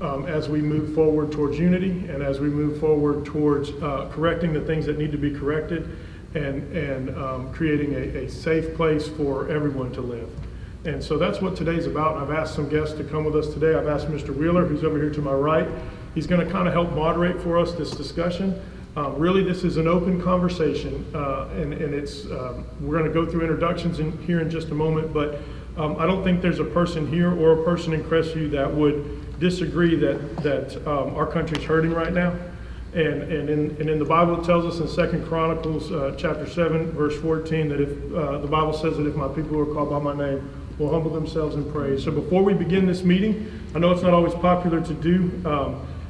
as we move forward towards unity and as we move forward towards correcting the things that need to be corrected and creating a safe place for everyone to live. And so that's what today's about. I've asked some guests to come with us today. I've asked Mr. Wheeler, who's over here to my right. He's going to kind of help moderate for us this discussion. Really, this is an open conversation, and it's we're going to go through introductions here in just a moment, but I don't think there's a person here or a person in Crestview that would disagree that our country's hurting right now. And in the Bible, it tells us in 2 Chronicles chapter 7, verse 14, that if the Bible says that if my people who are called by my name will humble themselves and pray. So before we begin this meeting, I know it's not always popular to do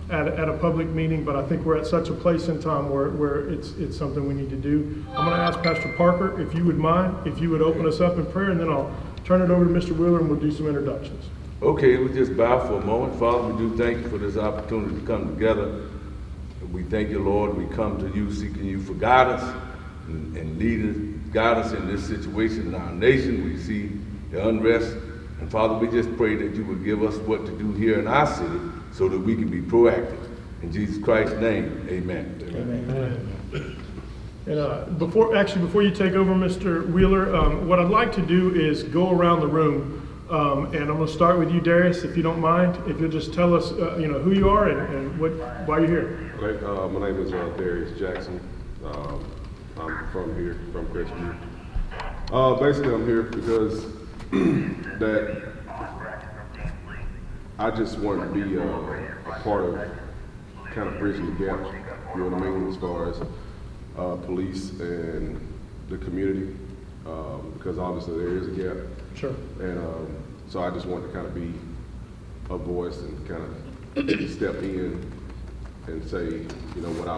at a public meeting, but I think we're at such a place in time where it's something we need to do. I'm going to ask Pastor Parker, if you would mind, if you would open us up in prayer, and then I'll turn it over to Mr. Wheeler and we'll do some introductions. Okay, we just bow for a moment. Father, we do thank you for this opportunity to come together. We thank you, Lord. We come to you seeking you for guidance and lead us, guide us in this situation in our nation. We see the unrest. And Father, we just pray that you would give us what to do here in our city so that we can be proactive. In Jesus Christ's name, amen. Amen. And before you take over, Mr. Wheeler, what I'd like to do is go around the room, and I'm going to start with you, Darius, if you don't mind. If you'll just tell us, who you are and why you're here. Okay, my name is Darius Jackson. I'm from here, from Crestview. Basically, I'm here because that I just want to be a part of kind of bridging the gap, you know what I mean, as far as police and the community, because obviously there is a gap. Sure. And so I just want to kind of be a voice and kind of step in and say, you know, what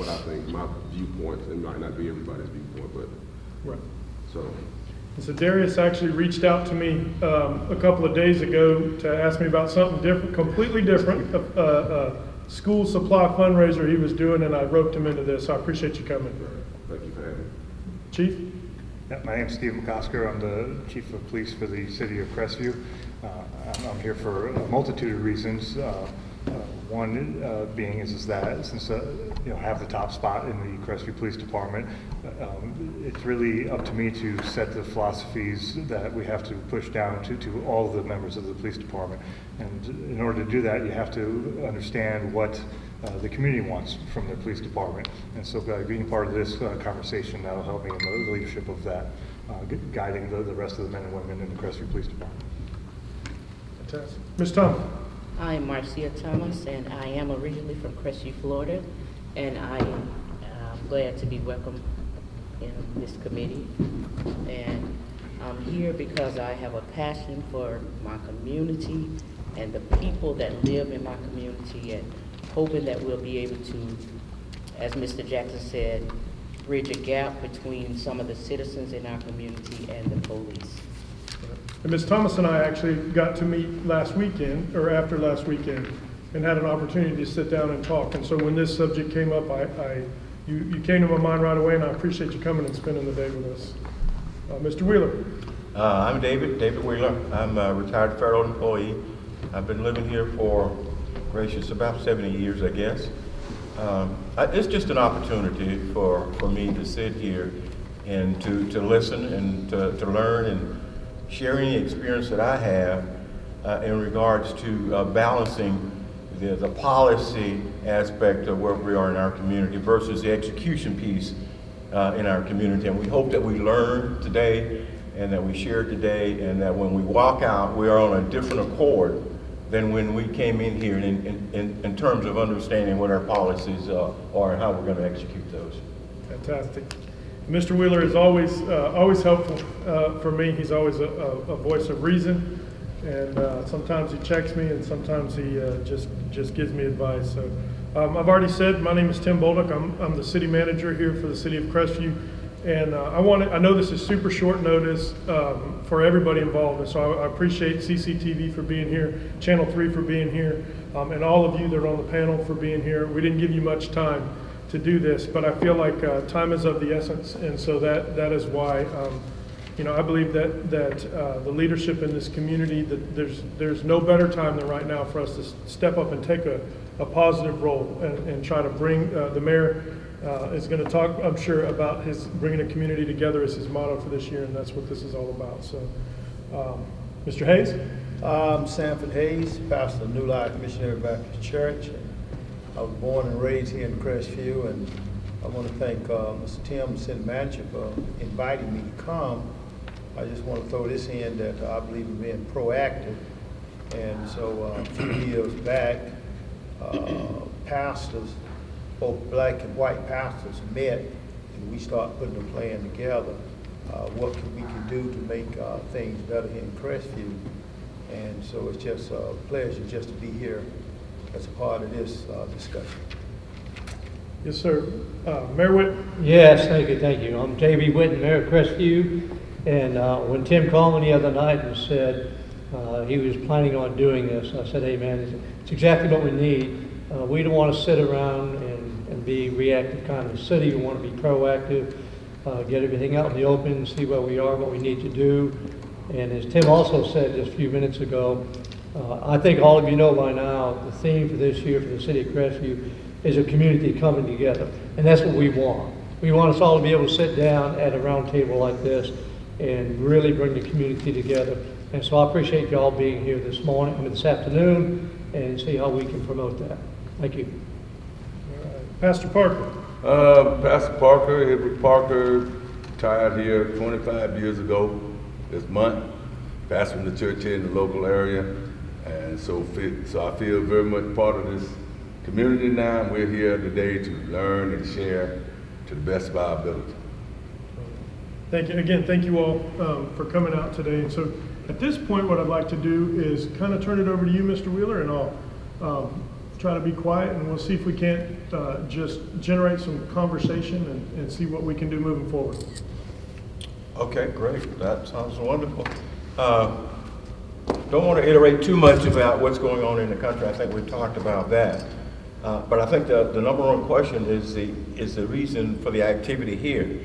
I think, my viewpoint. It might not be everybody's viewpoint, but right. So Darius actually reached out to me a couple of days ago to ask me about something different, completely different, a school supply fundraiser he was doing, and I roped him into this. So I appreciate you coming. thank you for having me. Chief? Yeah, my name is Steve McCosker. I'm the Chief of Police for the City of Crestview. I'm here for a multitude of reasons. One being is that since I have the top spot in the Crestview Police Department, it's really up to me to set the philosophies that we have to push down to all of the members of the police department. And in order to do that, you have to understand what the community wants from the police department. And so by being part of this conversation, that'll help me in the leadership of that, guiding the rest of the men and women in the Crestview Police Department. Fantastic. Ms. Thomas? I am Marcia Thomas, and I am originally from Crestview, Florida, and I am glad to be welcome in this committee. And I'm here because I have a passion for my community and the people that live in my community, and hoping that we'll be able to, as Mr. Jackson said, bridge a gap between some of the citizens in our community and the police. And Ms. Thomas and I actually got to meet last weekend, or after last weekend, and had an opportunity to sit down and talk. And so when this subject came up, you came to my mind right away, and I appreciate you coming and spending the day with us. Mr. Wheeler. I'm David Wheeler. I'm a retired federal employee. I've been living here for, about 70 years, I guess. It's just an opportunity for me to sit here and to listen and to learn and share any experience that I have in regards to balancing the policy aspect of where we are in our community versus the execution piece in our community. And we hope that we learn today and that we share today, and that when we walk out, we are on a different accord than when we came in here in terms of understanding what our policies are and how we're going to execute those. Fantastic. Mr. Wheeler is always helpful for me. He's always a voice of reason, and sometimes he checks me, and sometimes he just gives me advice. So I've already said my name is Tim Bolduc. I'm the city manager here for the city of Crestview, and I know this is super short notice for everybody involved, and so I appreciate CCTV for being here, Channel 3 for being here, and all of you that are on the panel for being here. We didn't give you much time to do this, but I feel like time is of the essence, and so that is why I believe that the leadership in this community, that there's no better time than right now for us to step up and take a positive role and try to bring, the mayor is going to talk, I'm sure, about his bringing a community together as his motto for this year, and that's what this is all about. So, Mr. Hayes? I'm Sanford Hayes, pastor of New Life Missionary Baptist Church. I was born and raised here in Crestview, and I want to thank Mr. Tim Manger for inviting me to come. I just want to throw this in that I believe in being proactive. And so a few years back, pastors, both black and white pastors, met, and we started putting a plan together. What we can do to make things better here in Crestview. And so it's just a pleasure just to be here as a part of this discussion. Yes, sir. Mayor Whitten? Yes, thank you. I'm J.B. Whitten, Mayor of Crestview, and when Tim called me the other night and said he was planning on doing this, I said, hey man, it's exactly what we need. We don't want to sit around and be reactive kind of city. We want to be proactive, get everything out in the open, see where we are, what we need to do. And as Tim also said just a few minutes ago, I think all of you know by now, the theme for this year for the city of Crestview is a community coming together. And that's what we want. We want us all to be able to sit down at a round table like this and really bring the community together. And so I appreciate y'all being here this afternoon, and see how we can promote that. Thank you. All right. Pastor Parker? Pastor Parker, Edward Parker, retired here 25 years ago this month, pastoring the church here in the local area, and so I feel very much part of this community now, and we're here today to learn and share to the best of our ability. Thank you. Again, thank you all for coming out today. And so at this point, what I'd like to do is kind of turn it over to you, Mr. Wheeler, and I'll try to be quiet, and we'll see if we can't just generate some conversation and see what we can do moving forward. Okay, great. That sounds wonderful. Don't want to iterate too much about what's going on in the country. I think we've talked about that. But I think the number one question is the reason for the activity here.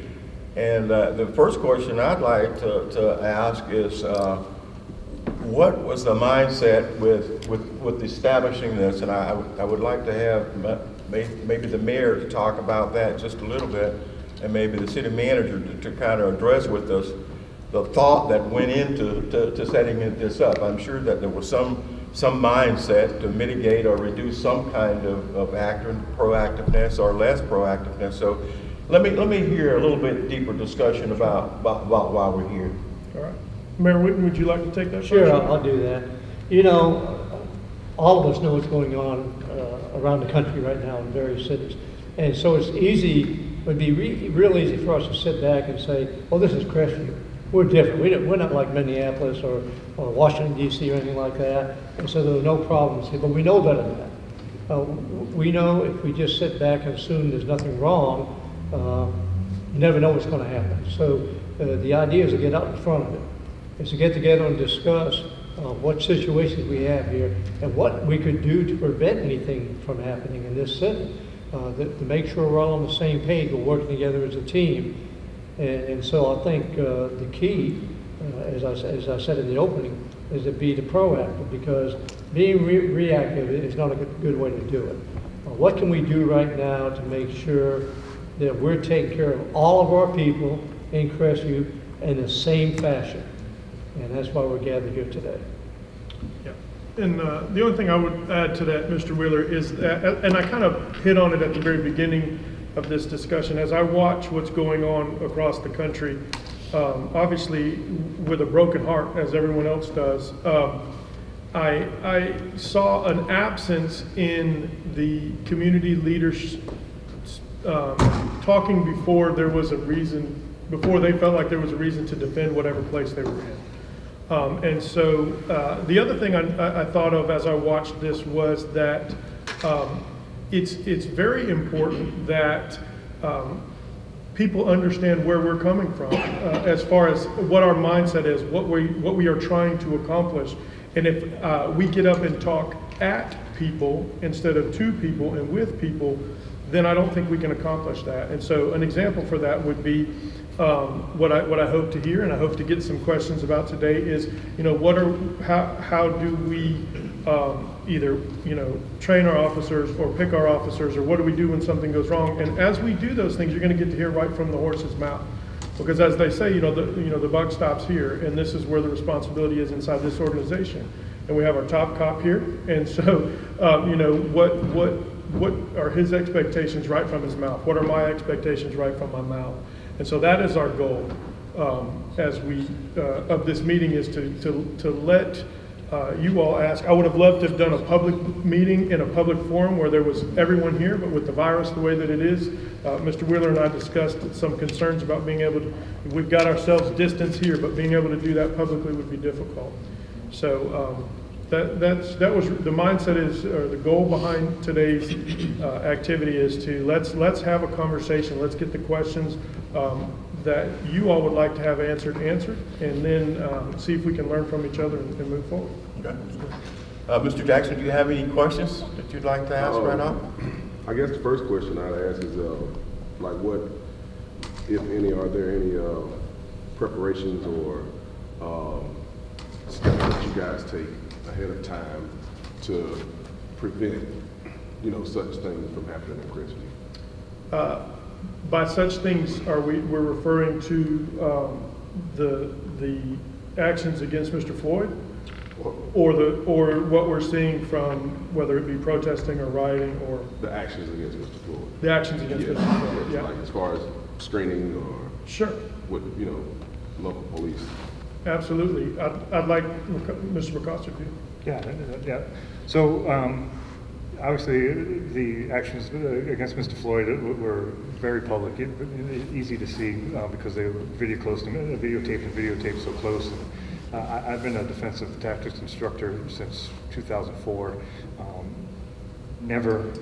And the first question I'd like to ask is, what was the mindset with establishing this? And I would like to have maybe the mayor to talk about that just a little bit, and maybe the city manager to kind of address with us the thought that went into setting this up. I'm sure that there was some mindset to mitigate or reduce some kind of proactiveness or less proactiveness. So let me hear a little bit deeper discussion about why we're here. All right. Mayor Whitten, would you like to take that? Sure, I'll do that. You know, all of us know what's going on around the country right now in various cities. And so it's would be real easy for us to sit back and say, oh, this is Crestview. We're different. We're not like Minneapolis or Washington, D.C. or anything like that. And so there are no problems here, but we know better than that. We know if we just sit back and assume there's nothing wrong, you never know what's going to happen. So the idea is to get out in front of it, is to get together and discuss what situations we have here and what we could do to prevent anything from happening in this city, to make sure we're all on the same page, we're working together as a team. And so I think the key, as I said in the opening, is to be the proactive, because being reactive is not a good way to do it. What can we do right now to make sure that we're taking care of all of our people in Crestview in the same fashion? And that's why we're gathered here today. Yeah. And the only thing I would add to that, Mr. Wheeler, is that, and I kind of hit on it at the very beginning of this discussion, as I watch what's going on across the country, obviously with a broken heart, as everyone else does, I saw an absence in the community leaders talking before there was a reason, before they felt like there was a reason to defend whatever place they were in. And so the other thing I thought of as I watched this was that it's very important that people understand where we're coming from as far as what our mindset is, what we are trying to accomplish. And if we get up and talk at people instead of to people and with people, then I don't think we can accomplish that. And so an example for that would be what I hope to hear, and I hope to get some questions about today is, how do we either, train our officers or pick our officers, or what do we do when something goes wrong? And as we do those things, you're going to get to hear right from the horse's mouth. Because as they say, the buck stops here, and this is where the responsibility is inside this organization. And we have our top cop here, and so, what are his expectations right from his mouth? What are my expectations right from my mouth? And so that is our goal as we of this meeting, is to let you all ask. I would have loved to have done a public meeting in a public forum where there was everyone here, but with the virus the way that it is, Mr. Wheeler and I discussed some concerns about being able to, we've got ourselves distanced here, but being able to do that publicly would be difficult. So that was the mindset, is, or the goal behind today's activity is to let's have a conversation. Let's get the questions that you all would like to have answered, and then see if we can learn from each other and move forward. Okay. Mr. Jackson, do you have any questions that you'd like to ask right now? I guess the first question I'd ask is, what, if any, are there any preparations or steps that you guys take ahead of time to prevent, such things from happening in Crestview? By such things, we're referring to the actions against Mr. Floyd, or what we're seeing from, whether it be protesting or rioting, or The actions against Mr. Floyd. the actions against Yes, Mr. Floyd. yes, Yeah, like as far as screening or sure, with, local police. absolutely. I'd like Mr. McCosker to. Yeah. So, obviously, the actions against Mr. Floyd were very public, easy to see because they were videotaped and videotaped so close. I've been a defensive tactics instructor since 2004. Never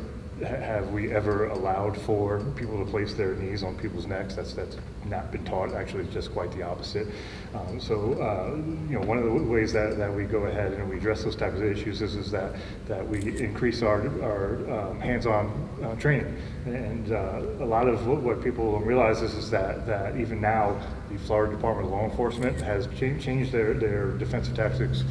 have we ever allowed for people to place their knees on people's necks. That's not been taught. Actually, it's just quite the opposite. One of the ways that we go ahead and we address those types of issues is that we increase our hands-on training. And a lot of what people don't realize is that even now, the Florida Department of Law Enforcement has changed their defensive tactics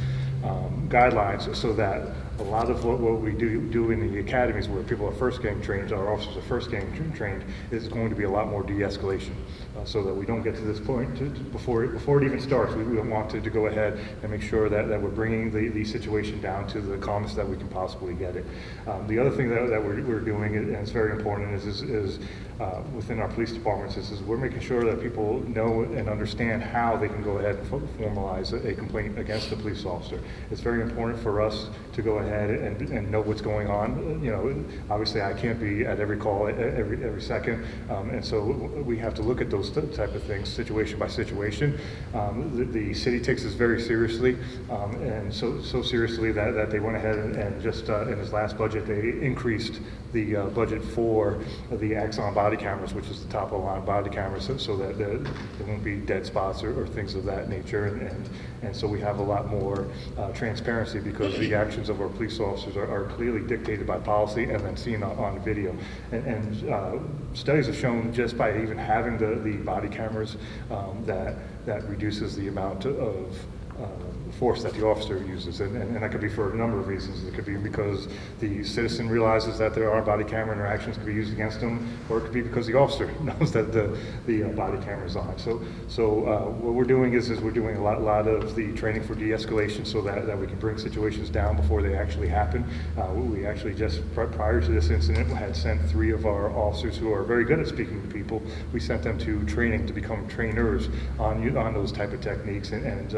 guidelines, so that a lot of what we do in the academies, where people are first getting trained, our officers are first getting trained, is going to be a lot more de-escalation, so that we don't get to this point before it even starts. We want to go ahead and make sure that we're bringing the situation down to the calmest that we can possibly get it. The other thing that we're doing, and it's very important, is within our police departments, is we're making sure that people know and understand how they can go ahead and formalize a complaint against a police officer. It's very important for us to go ahead and know what's going on. Obviously I can't be at every call every second, and so we have to look at those type of things situation by situation. The city takes this very seriously, and so seriously that they went ahead and just in this last budget they increased the budget for the Axon body cameras, which is the top of the line body cameras, so that there won't be dead spots or things of that nature, and so we have a lot more transparency, because the actions of our police officers are clearly dictated by policy and then seen on video. And studies have shown, just by even having the body cameras, that reduces the amount of force that the officer uses, and that could be for a number of reasons. It could be because the citizen realizes that there are body camera interactions to be used against them, or it could be because the officer knows that the body camera is on. So what we're doing is we're doing a lot of the training for de-escalation, so that we can bring situations down before they actually happen. We actually just prior to this incident had sent 3 of our officers who are very good at speaking to people. We sent them to training to become trainers on those type of techniques, and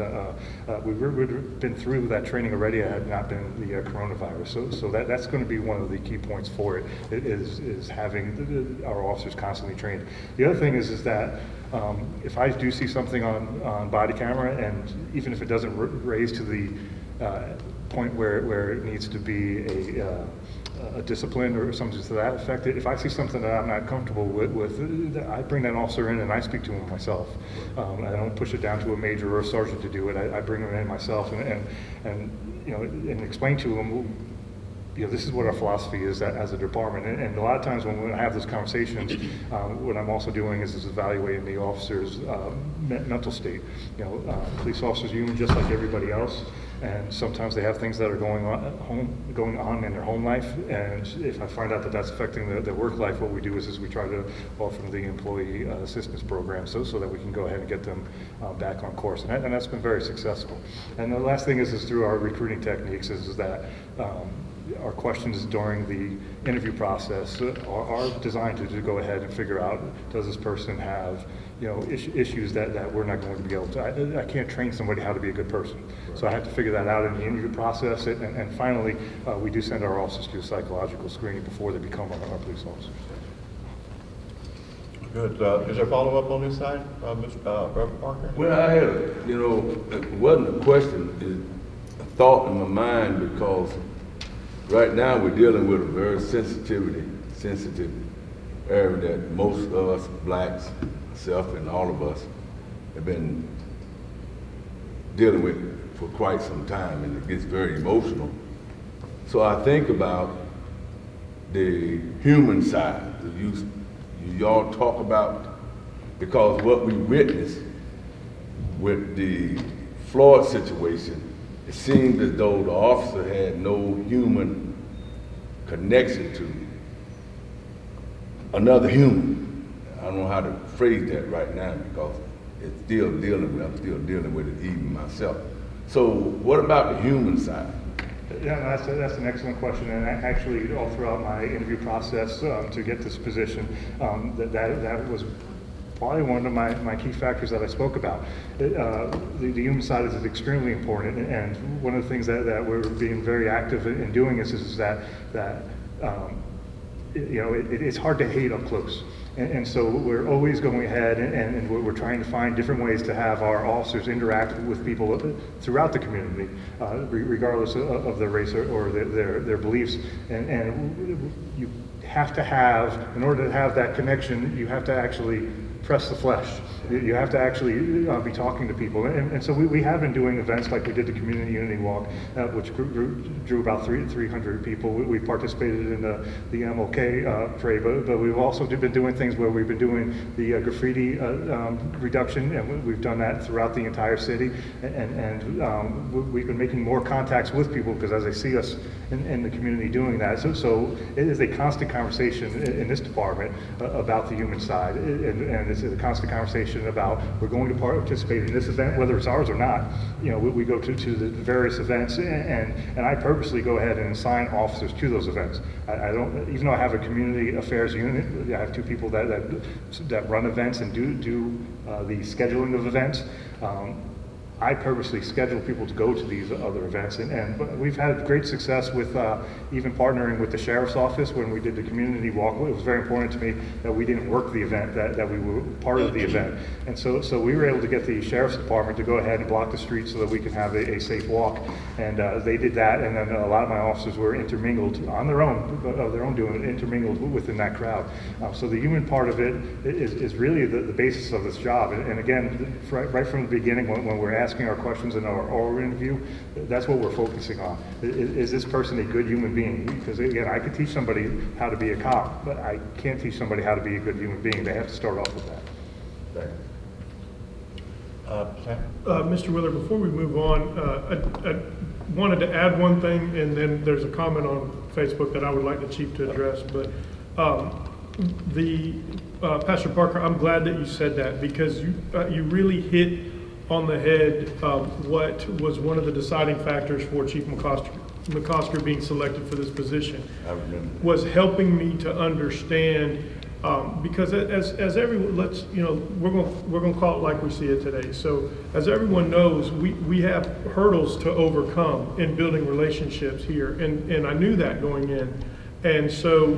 we've been through that training already. It had not been the coronavirus, so that's going to be one of the key points for it, is having our officers constantly trained. The other thing is that if I do see something on body camera, and even if it doesn't raise to the point where it needs to be a discipline or something to that effect, if I see something that I'm not comfortable with, I bring that officer in and I speak to him myself. I don't push it down to a major or a sergeant to do it. I bring him in myself and explain to him this is what our philosophy is as a department. And a lot of times when I have those conversations, what I'm also doing is evaluating the officer's mental state. Police officers are human just like everybody else. And sometimes they have things that are going on in their home life. And if I find out that that's affecting their work life, what we do is we try to offer them the employee assistance program so that we can go ahead and get them back on course. And that's been very successful. And the last thing is through our recruiting techniques is that our questions during the interview process are designed to go ahead and figure out, does this person have issues that we're not going to be able to. I can't train somebody how to be a good person. Right. So I have to figure that out in the interview process. And finally, we do send our officers to a psychological screening before they become our police officers. Good. Is there a follow-up on this side, Mr. Reverend Parker? Well, I had, it wasn't a question, it's a thought in my mind, because right now we're dealing with a very sensitive area that most of us blacks, myself and all of us, have been dealing with for quite some time, and it gets very emotional. So I think about the human side that y'all talk about, because what we witnessed with the Floyd situation, it seemed as though the officer had no human connection to another human. I don't know how to phrase that right now, because I'm still dealing with it even myself. So what about the human side? Yeah, that's an excellent question, and actually all throughout my interview process to get this position, that was probably one of my key factors that I spoke about. The human side is extremely important, and one of the things that we're being very active in doing is that it's hard to hate up close. And so we're always going ahead and we're trying to find different ways to have our officers interact with people throughout the community, regardless of their race or their beliefs. And you have to have, in order to have that connection, you have to actually press the flesh. You have to actually be talking to people. And so we have been doing events like we did the Community Unity Walk, which drew about 300 people. We participated in the MLK parade, but we've also been doing things where we've been doing the graffiti reduction, and we've done that throughout the entire city. And we've been making more contacts with people because as they see us in the community doing that. So it is a constant conversation in this department about the human side, and it's a constant conversation about we're going to participate in this event, whether it's ours or not. We go to the various events, and I purposely go ahead and assign officers to those events. I don't, even though I have a community affairs unit, I have two people that run events and do the scheduling of events. I purposely schedule people to go to these other events, and we've had great success with even partnering with the sheriff's office when we did the community walk. It was very important to me that we didn't work the event, that we were part of the event. And so we were able to get the sheriff's department to go ahead and block the streets so that we can have a safe walk. And they did that, and then a lot of my officers were intermingled on their own, of their own doing, intermingled within that crowd. So the human part of it is really the basis of this job. And again, right from the beginning, when we're asking our questions in our oral interview, that's what we're focusing on. Is this person a good human being? Because again, I could teach somebody how to be a cop, but I can't teach somebody how to be a good human being. They have to start off with that. Mr. Willard, before we move on, I wanted to add one thing, and then there's a comment on Facebook that I would like the chief to address. But Pastor Parker, I'm glad that you said that, because you really hit on the head what was one of the deciding factors for Chief McCosker being selected for this position. I remember. Was helping me to understand, because as everyone, we're going to call it like we see it today. So as everyone knows, we have hurdles to overcome in building relationships here, and I knew that going in. And so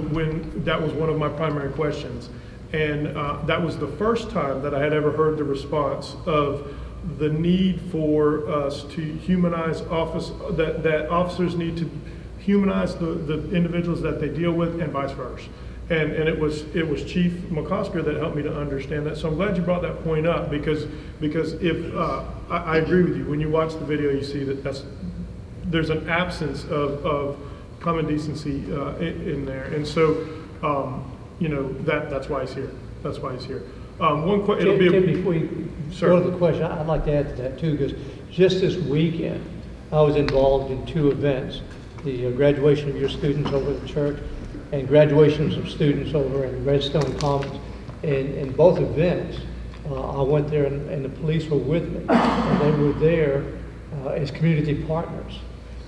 that was one of my primary questions, and that was the first time that I had ever heard the response of the need for us to humanize that officers need to humanize the individuals that they deal with, and vice versa. And it was Chief McCosker that helped me to understand that. So I'm glad you brought that point up, because if I agree with you, when you watch the video, you see that there's an absence of common decency in there. And so, you know, that's why he's here. That's why he's here. One question, it'll be Tim, before you go to the question, I'd like to add to that too, because just this weekend, I was involved in 2 events, the graduation of your students over at the church and graduations of students over in Redstone Commons. In both events, I went there and the police were with me, and they were there as community partners.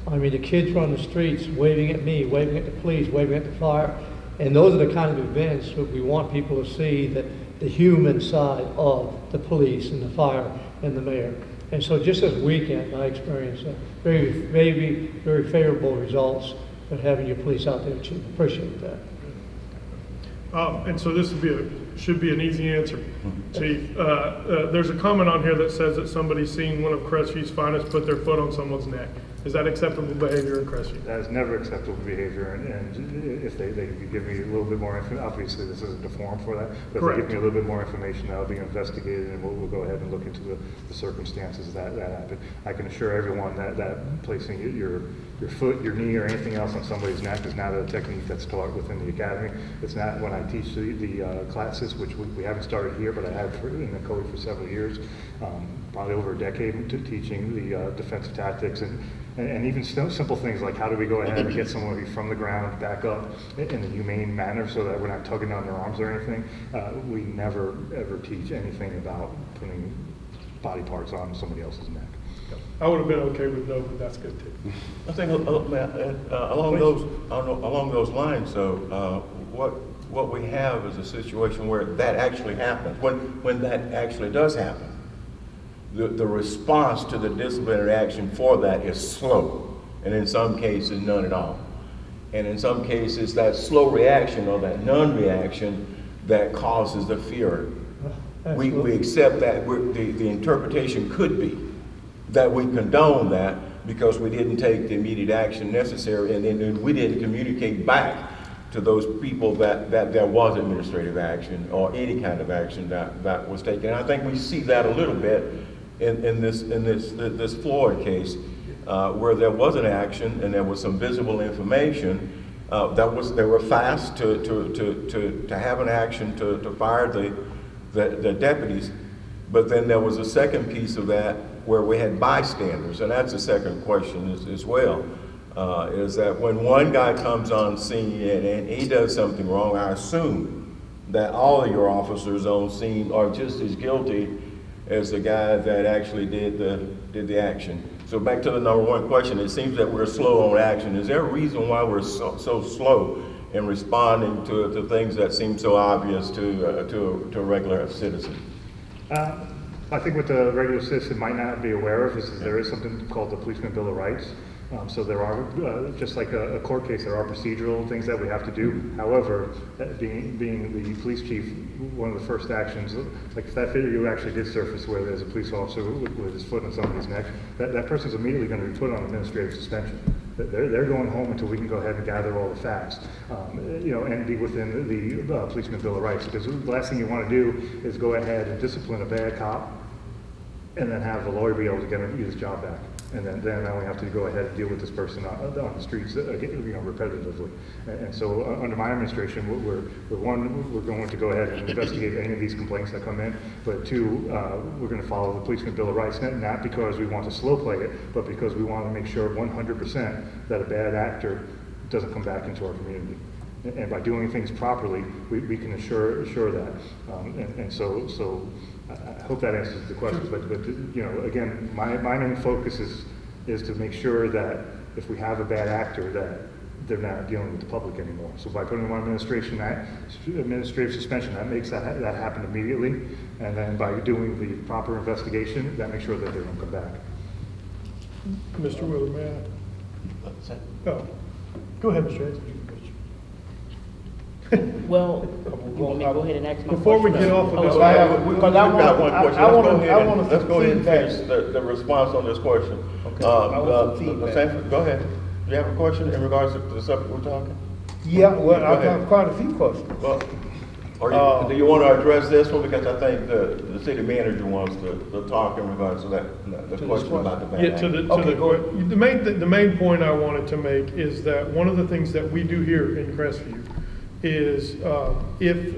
I mean, the kids were on the streets waving at me, waving at the police, waving at the fire, and those are the kind of events that we want people to see, that the human side of the police and the fire and the mayor. And so just this weekend, I experienced very favorable results of having your police out there, Chief. Appreciate that. And so this should be an easy answer, Chief. There's a comment on here that says that somebody's seen one of Crestview's finest put their foot on someone's neck. Is that acceptable behavior in Crestview? That is never acceptable behavior, and if they could give me a little bit more information, obviously this isn't the forum for that, but if they give me a little bit more information, that'll be investigated, and we'll go ahead and look into the circumstances that happened. I can assure everyone that placing your foot, your knee, or anything else on somebody's neck is not a technique that's taught within the academy. It's not when I teach the classes, which we haven't started here, but I have in the code for several years, probably over a decade, teaching the defensive tactics and even simple things like how do we go ahead and get somebody from the ground back up in a humane manner so that we're not tugging on their arms or anything. We never ever teach anything about putting body parts on somebody else's neck. I would have been okay with no, but that's good too. I think along those lines, though, what we have is a situation where that actually happens. When that actually does happen, the response to the disciplinary action for that is slow, and in some cases none at all. And in some cases, that slow reaction or that non-reaction that causes the fear. We accept that the interpretation could be that we condone that because we didn't take the immediate action necessary, and then we didn't communicate back to those people that there was administrative action or any kind of action that was taken. And I think we see that a little bit in this Floyd case, where there was an action and there was some visible information. They were fast to have an action to fire the deputies, but then there was a second piece of that where we had bystanders, and that's the second question as well. Is that when one guy comes on scene and he does something wrong, I assume that all of your officers on scene are just as guilty as the guy that actually did the action. So back to the number one question, it seems that we're slow on action. Is there a reason why we're so slow in responding to things that seem so obvious to a regular citizen? I think what the regular citizen might not be aware of is there is something called the Policeman Bill of Rights. So there are, just like a court case, there are procedural things that we have to do. However, being the police chief, one of the first actions, like if that video actually did surface where there's a police officer with his foot on somebody's neck, that person's immediately going to be put on administrative suspension. They're going home until we can go ahead and gather all the facts, and be within the Policeman Bill of Rights. Because the last thing you want to do is go ahead and discipline a bad cop and then have the lawyer be able to get his job back. And then now we have to go ahead and deal with this person on the streets, repetitively. And so under my administration, we're going to go ahead and investigate any of these complaints that come in. But 2, we're going to follow the Policeman Bill of Rights, not because we want to slow play it, but because we want to make sure 100% that a bad actor doesn't come back into our community. And by doing things properly, we can assure that. So I hope that answers the question. But again, my main focus is to make sure that if we have a bad actor, that they're not dealing with the public anymore. So by putting them on administrative suspension, that makes that happen immediately. And then by doing the proper investigation, that makes sure that they don't come back. Mr. Willard, may I? Oh, go ahead, Mr. Hayes. Well, you want me to go ahead and ask my Before we question? get off of this, We've got one question. Let's go ahead and finish feedback. the response on this question. Okay. I want some feedback. Sanford, go ahead. Do you have a question in regards to the subject we're talking? Yeah, well, Go I've ahead. got quite a few questions. Well, Do you want to address this one? Because I think the city manager wants to talk in regards to that, the question about the bad Yeah, the main point I wanted to make is that one of the things that we do here in Crestview is if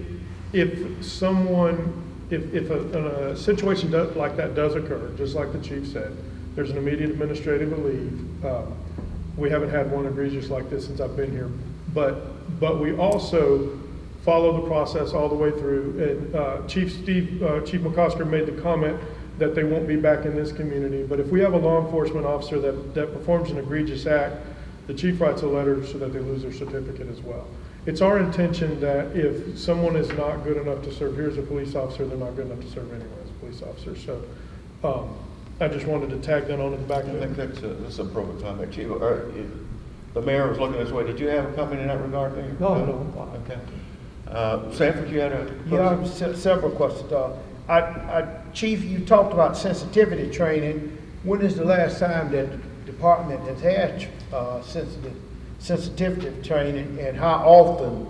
a situation like that does occur, just like the chief said, there's an immediate administrative leave. We haven't had one egregious like this since I've been here, but we also follow the process all the way through. And Chief McCosker made the comment that they won't be back in this community. But if we have a law enforcement officer that performs an egregious act, the chief writes a letter so that they lose their certificate as well. It's our intention that if someone is not good enough to serve here as a police officer, they're not good enough to serve anywhere as a police officer. So I just wanted to tag that on in the back of it. I think that's a appropriate comment, Chief. The mayor was looking this way. Did you have a comment in that regard, Mayor? No. Okay. Sanford, you had a question? Yeah, I have several questions. Chief, you talked about sensitivity training. When is the last time that the department has had sensitivity training, and how often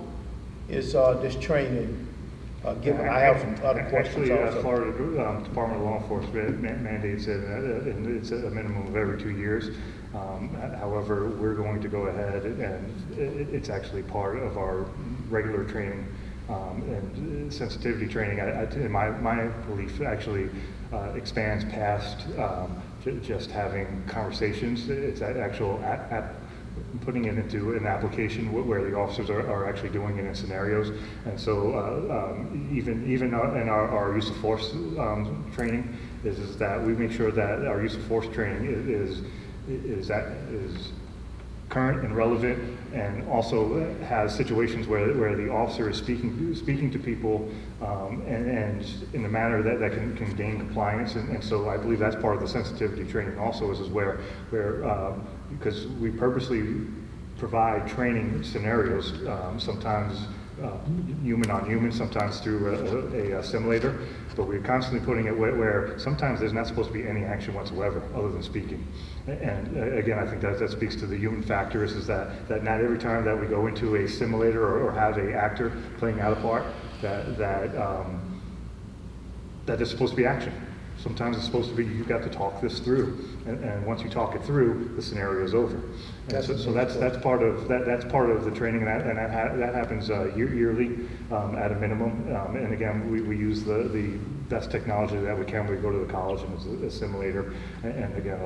is this training given? I have some other questions Actually, also. Florida Department of Law Enforcement mandates it, and it's a minimum of every 2 years. However, we're going to go ahead, and it's actually part of our regular training and sensitivity training. In my belief, actually expands past just having conversations. It's actual putting it into an application where the officers are actually doing it in scenarios. And so even in our use of force training is that we make sure that our use of force training is current and relevant, and also has situations where the officer is speaking to people and in a manner that can gain compliance. And so I believe that's part of the sensitivity training also is where because we purposely provide training scenarios, sometimes human on human, sometimes through a simulator, but we're constantly putting it where sometimes there's not supposed to be any action whatsoever other than speaking. And again, I think that speaks to the human factor is that not every time that we go into a simulator or have an actor playing out a part that there's supposed to be action. Sometimes it's supposed to be you've got to talk this through, and once you talk it through, the scenario is over. And so that's part of the training, and that happens yearly at a minimum. And again, we use the best technology that we can. We go to the college and it's a simulator, and again,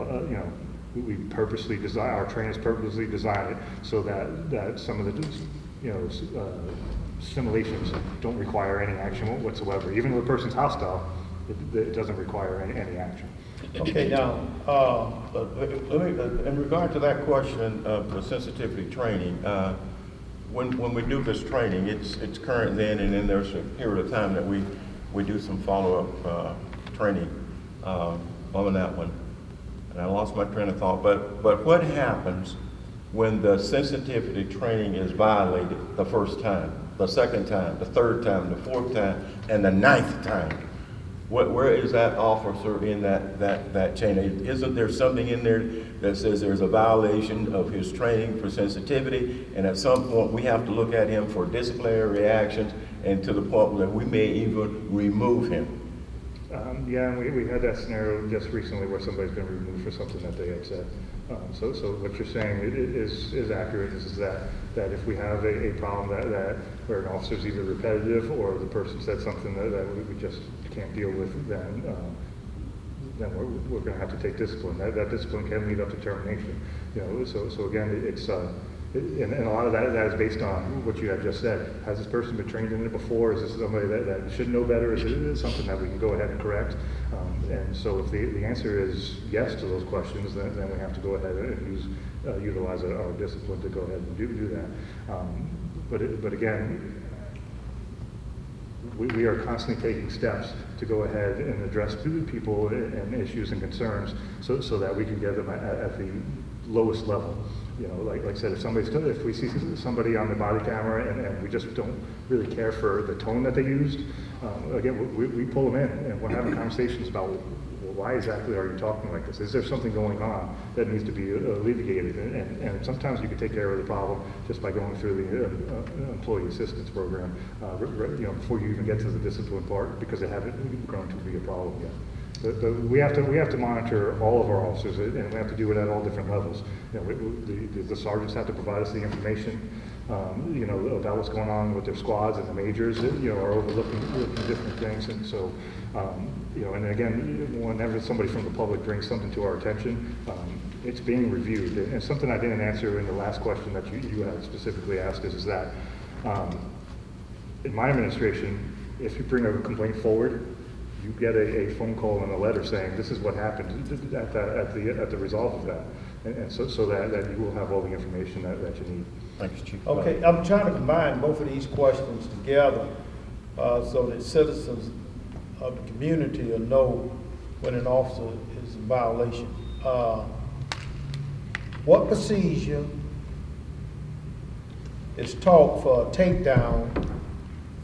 we purposely design our trainers purposely design it so that some of the simulations don't require any action whatsoever, even though the person's hostile. It doesn't require any action. Okay, now, Let me, in regard to that question of the sensitivity training, when we do this training, it's current then, and then there's a period of time that we do some follow-up training on that one. And I lost my train of thought, but what happens when the sensitivity training is violated the first time, the second time, the third time, the fourth time, and the 9th time? Where is that officer in that chain? Isn't there something in there that says there's a violation of his training for sensitivity, and at some point we have to look at him for disciplinary reactions, and to the point that we may even remove him? Yeah, and we had that scenario just recently where somebody's been removed for something that they had said. So what you're saying is accurate. Is that if we have a problem that where an officer's either repetitive or the person said something that we just can't deal with, then we're going to have to take discipline. That discipline can lead up to termination. So again, it's and a lot of that is based on what you have just said. Has this person been trained in it before? Is this somebody that should know better? Is it something that we can go ahead and correct? And so if the answer is yes to those questions, then we have to go ahead and utilize our discipline to go ahead and do that. But again, we are constantly taking steps to go ahead and address people and issues and concerns so that we can get them at the lowest level. You know, like I said, if we see somebody on the body camera and we just don't really care for the tone that they used, again, we pull them in and we're having conversations about, well, why exactly are you talking like this? Is there something going on that needs to be alleviated? And sometimes you can take care of the problem just by going through the employee assistance program, you know, before you even get to the discipline part, because it hasn't grown to be a problem yet. But we have to monitor all of our officers, and we have to do it at all different levels. You know, the sergeants have to provide us the information, you know, about what's going on with their squads, and the majors, you know, are overlooking different things. And so, you know, and again, whenever somebody from the public brings something to our attention, it's being reviewed. And something I didn't answer in the last question that you had specifically asked is that in my administration, if you bring a complaint forward, you get a phone call and a letter saying this is what happened at the resolve of that, and so that you will have all the information that you need. Thanks, Chief. Okay, I'm trying to combine both of these questions together so that citizens of the community will know when an officer is in violation. What procedure is taught for a takedown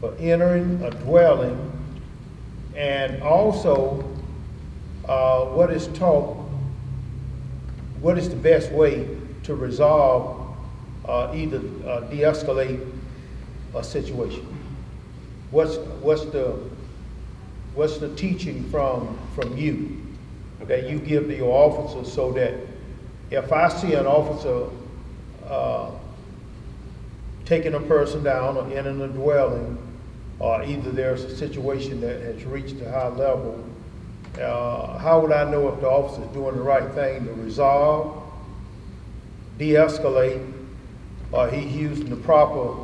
for entering a dwelling? And also, what is taught, what is the best way to resolve, either de-escalate a situation? What's the teaching from you that you give to your officers, so that if I see an officer taking a person down or entering a dwelling, or either there's a situation that has reached a high level, how would I know if the officer is doing the right thing to resolve, de-escalate, or he's using the proper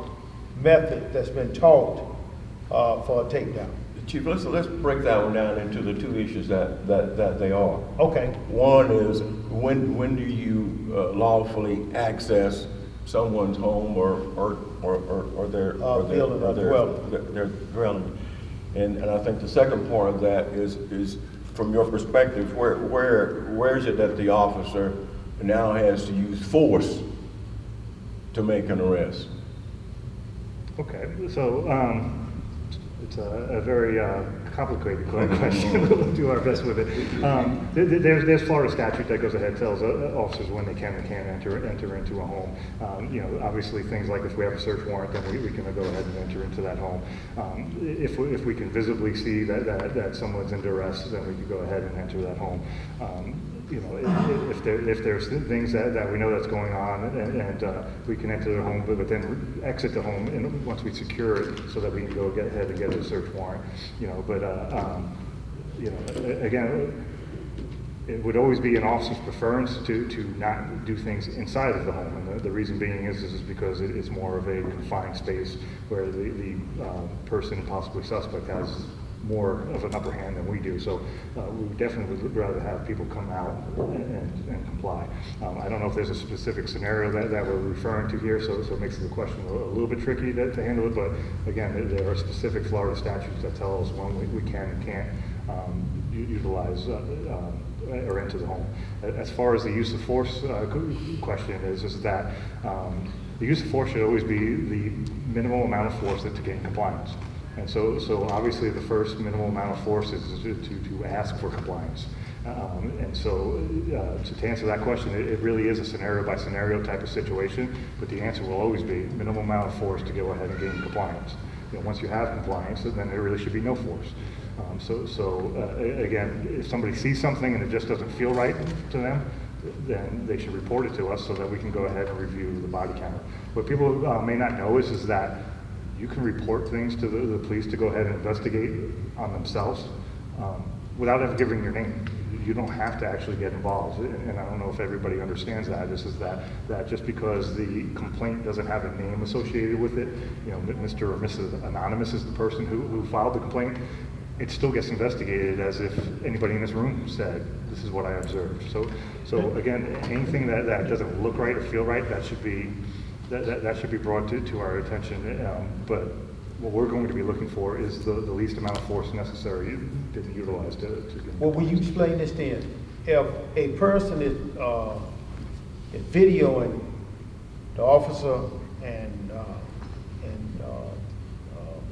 method that's been taught for a takedown? Chief, let's break that one down into the two issues that they are. Okay. One is when do you lawfully access someone's home or their dwelling, and I think the second part of that is from your perspective, where is it that the officer now has to use force to make an arrest? Okay, so it's a very complicated question. We'll do our best with it. There's Florida statute that goes ahead and tells officers when they can and can't enter into a home. You know, obviously things like if we have a search warrant, then we can go ahead and enter into that home. If we can visibly see that someone's in duress, then we can go ahead and enter that home. You know, if there's things that we know that's going on, and we can enter the home, but then exit the home once we secure it, so that we can go ahead and get a search warrant. You know, but you know, again, it would always be an officer's preference to not do things inside of the home, and the reason being is because it's more of a confined space where the person, possibly suspect, has more of an upper hand than we do. So we would definitely rather have people come out and comply. I don't know if there's a specific scenario that we're referring to here, so it makes the question a little bit tricky to handle it, but again, there are specific Florida statutes that tell us when we can and can't utilize or enter the home. As far as the use of force question is that the use of force should always be the minimal amount of force to gain compliance. And so obviously the first minimal amount of force is to ask for compliance. And so to answer that question, it really is a scenario by scenario type of situation, but the answer will always be minimal amount of force to go ahead and gain compliance. You know, once you have compliance, then there really should be no force. Again, if somebody sees something and it just doesn't feel right to them, then they should report it to us so that we can go ahead and review the body camera. What people may not know is that you can report things to the police to go ahead and investigate on themselves without ever giving your name. You don't have to actually get involved, and I don't know if everybody understands that. This is that just because the complaint doesn't have a name associated with it, you know, Mr. or Mrs. Anonymous is the person who filed the complaint, it still gets investigated as if anybody in this room said, this is what I observed. So again, anything that doesn't look right or feel right, that should be brought to our attention. But what we're going to be looking for is the least amount of force necessary to utilize to Well, will you explain this then? If a person is videoing the officer and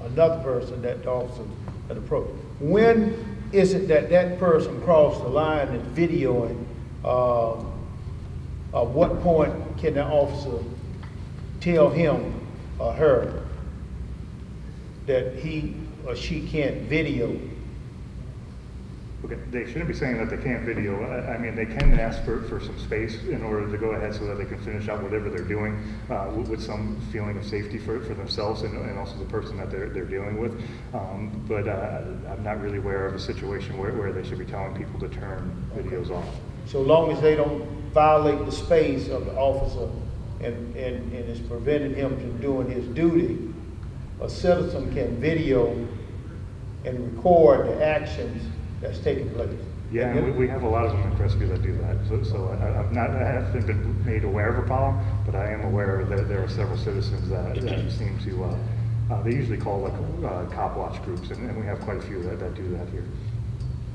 another person that the officer had approached. When is it that that person crossed the line and videoing? At what point can the officer tell him or her that he or she can't video? Okay, they shouldn't be saying that they can't video. I mean, they can ask for some space in order to go ahead so that they can finish out whatever they're doing with some feeling of safety for themselves and also the person that they're dealing with. But I'm not really aware of a situation where they should be telling people to turn videos off. So long as they don't violate the space of the officer and it's preventing him from doing his duty, a citizen can video and record the actions that's taking place. Yeah, and we have a lot of them in Crestview that do that. So I haven't been made aware of a problem, but I am aware that there are several citizens that seem to, they usually call like cop watch groups, and we have quite a few that do that here.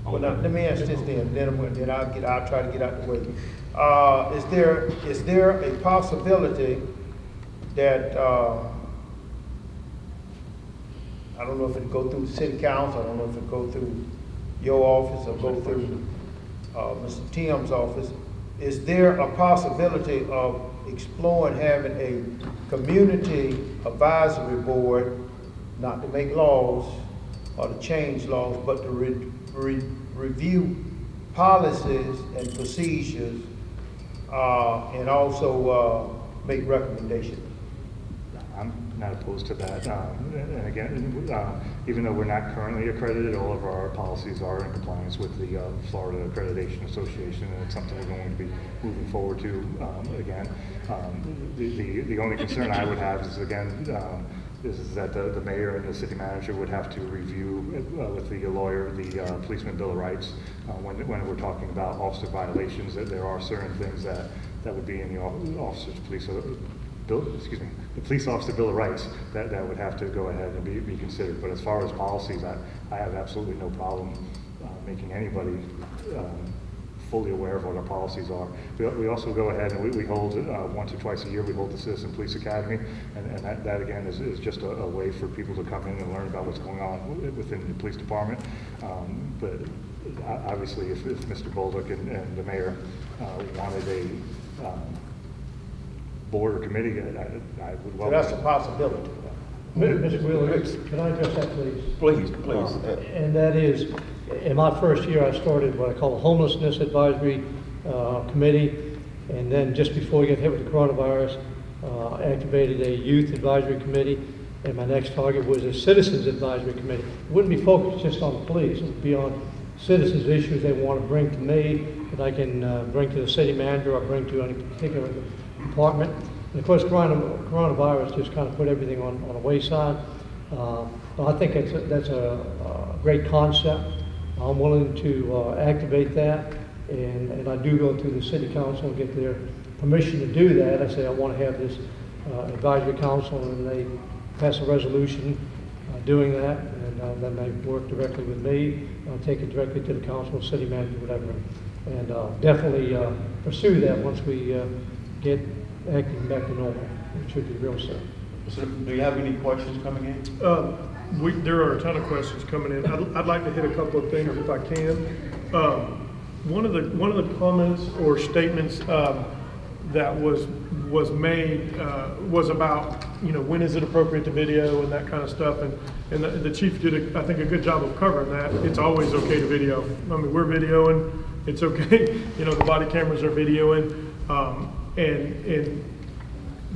Well, now, let me ask this then I'll try to get out the way. Is there a possibility that, I don't know if it go through the city council, I don't know if it go through your office or go through Mr. Tim's office, is there a possibility of exploring having a community advisory board, not to make laws or to change laws, but to review policies and procedures and also make recommendations? I'm not opposed to that. And again, even though we're not currently accredited, all of our policies are in compliance with the Florida Accreditation Association, and it's something we're going to be moving forward to again. The only concern I would have is, again, is that the mayor and the city manager would have to review with the lawyer the policeman bill of rights when we're talking about officer violations. That there are certain things that would be in the officer's the police officer bill of rights that would have to go ahead and be considered. But as far as policies, I have absolutely no problem making anybody fully aware of what our policies are. We also go ahead and we hold once or twice a year, we hold the Citizen Police Academy, and that again is just a way for people to come in and learn about what's going on within the police department. But obviously if Mr. Bolduc and the mayor wanted a board or committee, I would welcome. So that's a possibility. Mr. Wheeler, can I address that, please? Please. And that is, in my first year, I started what I call a homelessness advisory committee, and then just before we got hit with the coronavirus, activated a youth advisory committee, and my next target was a citizens advisory committee. It wouldn't be focused just on the police; it would be on citizens' issues they want to bring to me that I can bring to the city manager or bring to any particular department. And of course, coronavirus just kind of put everything on a wayside. But I think that's a great concept. I'm willing to activate that, and I do go through the city council and get their permission to do that. I say I want to have this advisory council, and they pass a resolution doing that, and then they work directly with me. I'll take it directly to the council, city manager, whatever, and definitely pursue that once we get acting back to normal, which should be real soon. So, do you have any questions coming in? There are a ton of questions coming in. I'd like to hit a couple of things if I can. One of the comments or statements that was made was about, when is it appropriate to video and that kind of stuff, and the chief did I think a good job of covering that. It's always okay to video. I mean, we're videoing. It's okay. The body cameras are videoing. And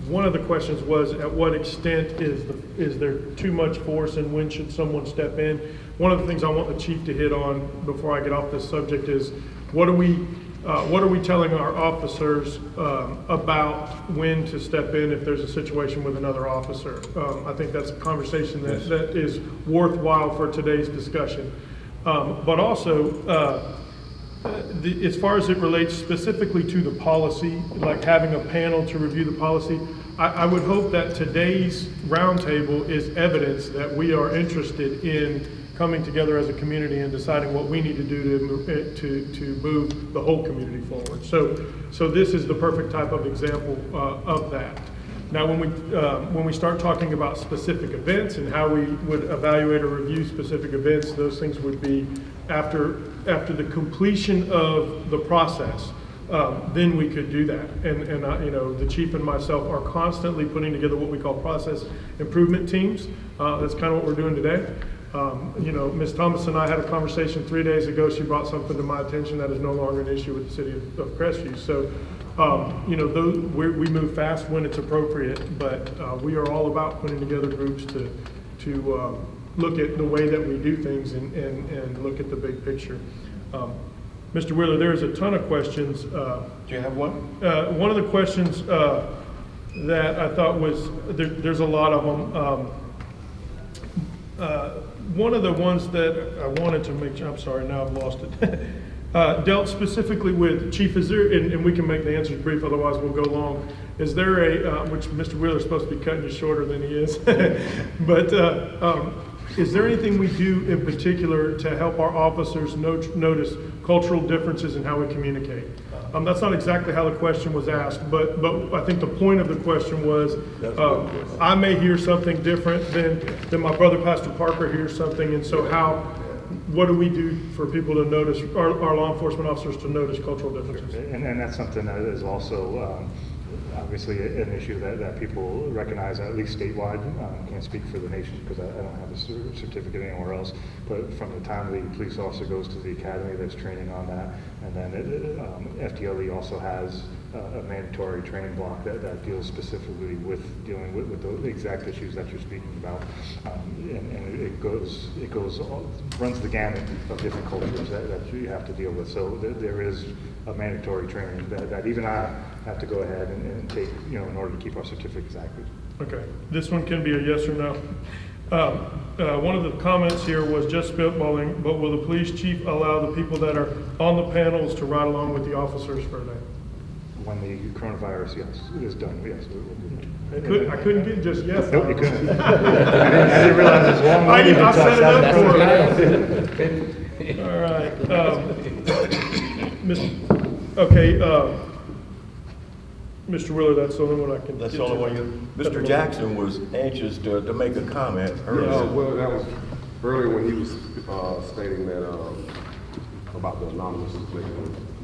one of the questions was, at what extent is there too much force, and when should someone step in? One of the things I want the chief to hit on before I get off this subject is, what are we telling our officers about when to step in if there's a situation with another officer? I think that's a conversation that is worthwhile for today's discussion. But also, as far as it relates specifically to the policy, like having a panel to review the policy, I would hope that today's roundtable is evidence that we are interested in coming together as a community and deciding what we need to do to move the whole community forward. So this is the perfect type of example of that. Now, when we start talking about specific events and how we would evaluate or review specific events, those things would be after the completion of the process. Then we could do that. And the chief and myself are constantly putting together what we call process improvement teams. That's kind of what we're doing today. Ms. Thomas and I had a conversation 3 days ago. She brought something to my attention that is no longer an issue with the city of Crestview. So, we move fast when it's appropriate, but we are all about putting together groups to look at the way that we do things and look at the big picture. Mr. Wheeler, there's a ton of questions. Do you have one? One of the questions that I thought was, there's a lot of them. One of the ones that I wanted to make sure, I'm sorry, now I've lost it, dealt specifically with, Chief, is there, and we can make the answers brief, otherwise we'll go long. Is there which Mr. Wheeler's supposed to be cutting you shorter than he is, but is there anything we do in particular to help our officers notice cultural differences in how we communicate? That's not exactly how the question was asked, but I think the point of the question was, I may hear something different than my brother Pastor Parker hears something, and so what do we do for people to notice, our law enforcement officers to notice cultural differences? And that's something that is also obviously an issue that people recognize, at least statewide. Can't speak for the nation because I don't have a certificate anywhere else, but from the time the police officer goes to the academy, there's training on that, and then FDLE also has a mandatory training block that deals specifically with dealing with the exact issues that you're speaking about, and it runs the gamut of different cultures that you have to deal with. So there is a mandatory training that even I have to go ahead and take, in order to keep our certificates active. Okay, this one can be a yes or no. One of the comments here was just spitballing, but will the police chief allow the people that are on the panels to ride along with the officers for a day? When the coronavirus, yes, is done, yes. I couldn't get just yes. Nope, you couldn't. I didn't realize it's long. I set it up for it. All right. Mr. Wheeler, that's the only one I can. That's the only one Mr. Jackson was anxious to make a comment earlier. Well, that was earlier when he was stating that about the anonymous making a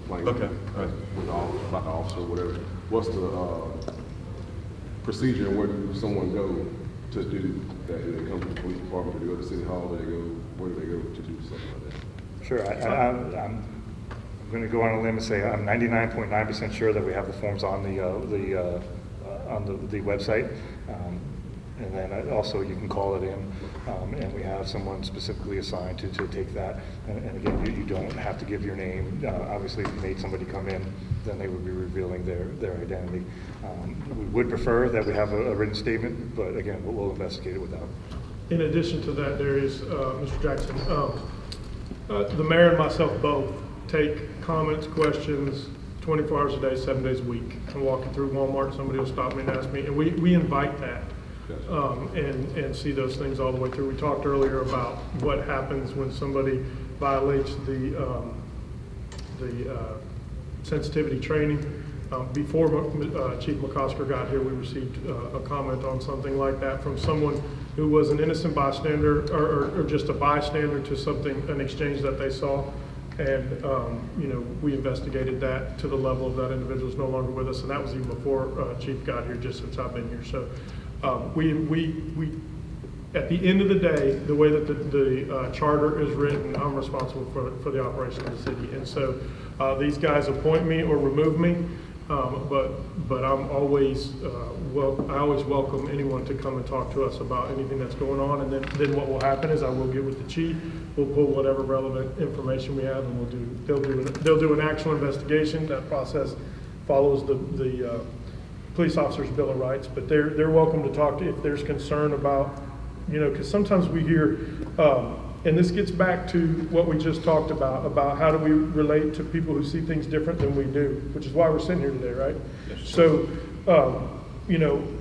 complaint. Okay, right. About the officer or whatever. What's the procedure and where does someone go to do that? Do they come to the police department, do they go to City Hall, where do they go to do something like that? Sure, I'm going to go on a limb and say I'm 99.9% sure that we have the forms on the website, and then also you can call it in, and we have someone specifically assigned to take that. And again, you don't have to give your name. Obviously, if you made somebody come in, then they would be revealing their identity. We would prefer that we have a written statement, but again, we'll investigate it without. In addition to that, Darius, Mr. Jackson, the mayor and myself both take comments, questions, 24 hours a day, 7 days a week. I'm walking through Walmart, somebody will stop me and ask me, and we invite that and see those things all the way through. We talked earlier about what happens when somebody violates the sensitivity training. Before Chief McCosker got here, we received a comment on something like that from someone who was an innocent bystander or just a bystander to an exchange that they saw. And, we investigated that to the level of that individual is no longer with us. And that was even before Chief got here, just since I've been here. So we at the end of the day, the way that the charter is written, I'm responsible for the operation of the city. And so these guys appoint me or remove me. But I'm always, I always welcome anyone to come and talk to us about anything that's going on. And then what will happen is I will get with the chief, we'll pull whatever relevant information we have, and they'll do an actual investigation. That process follows the police officer's Bill of Rights, but they're welcome to talk to if there's concern about, because sometimes we hear, and this gets back to what we just talked about how do we relate to people who see things different than we do, which is why we're sitting here today, right? Yes, so,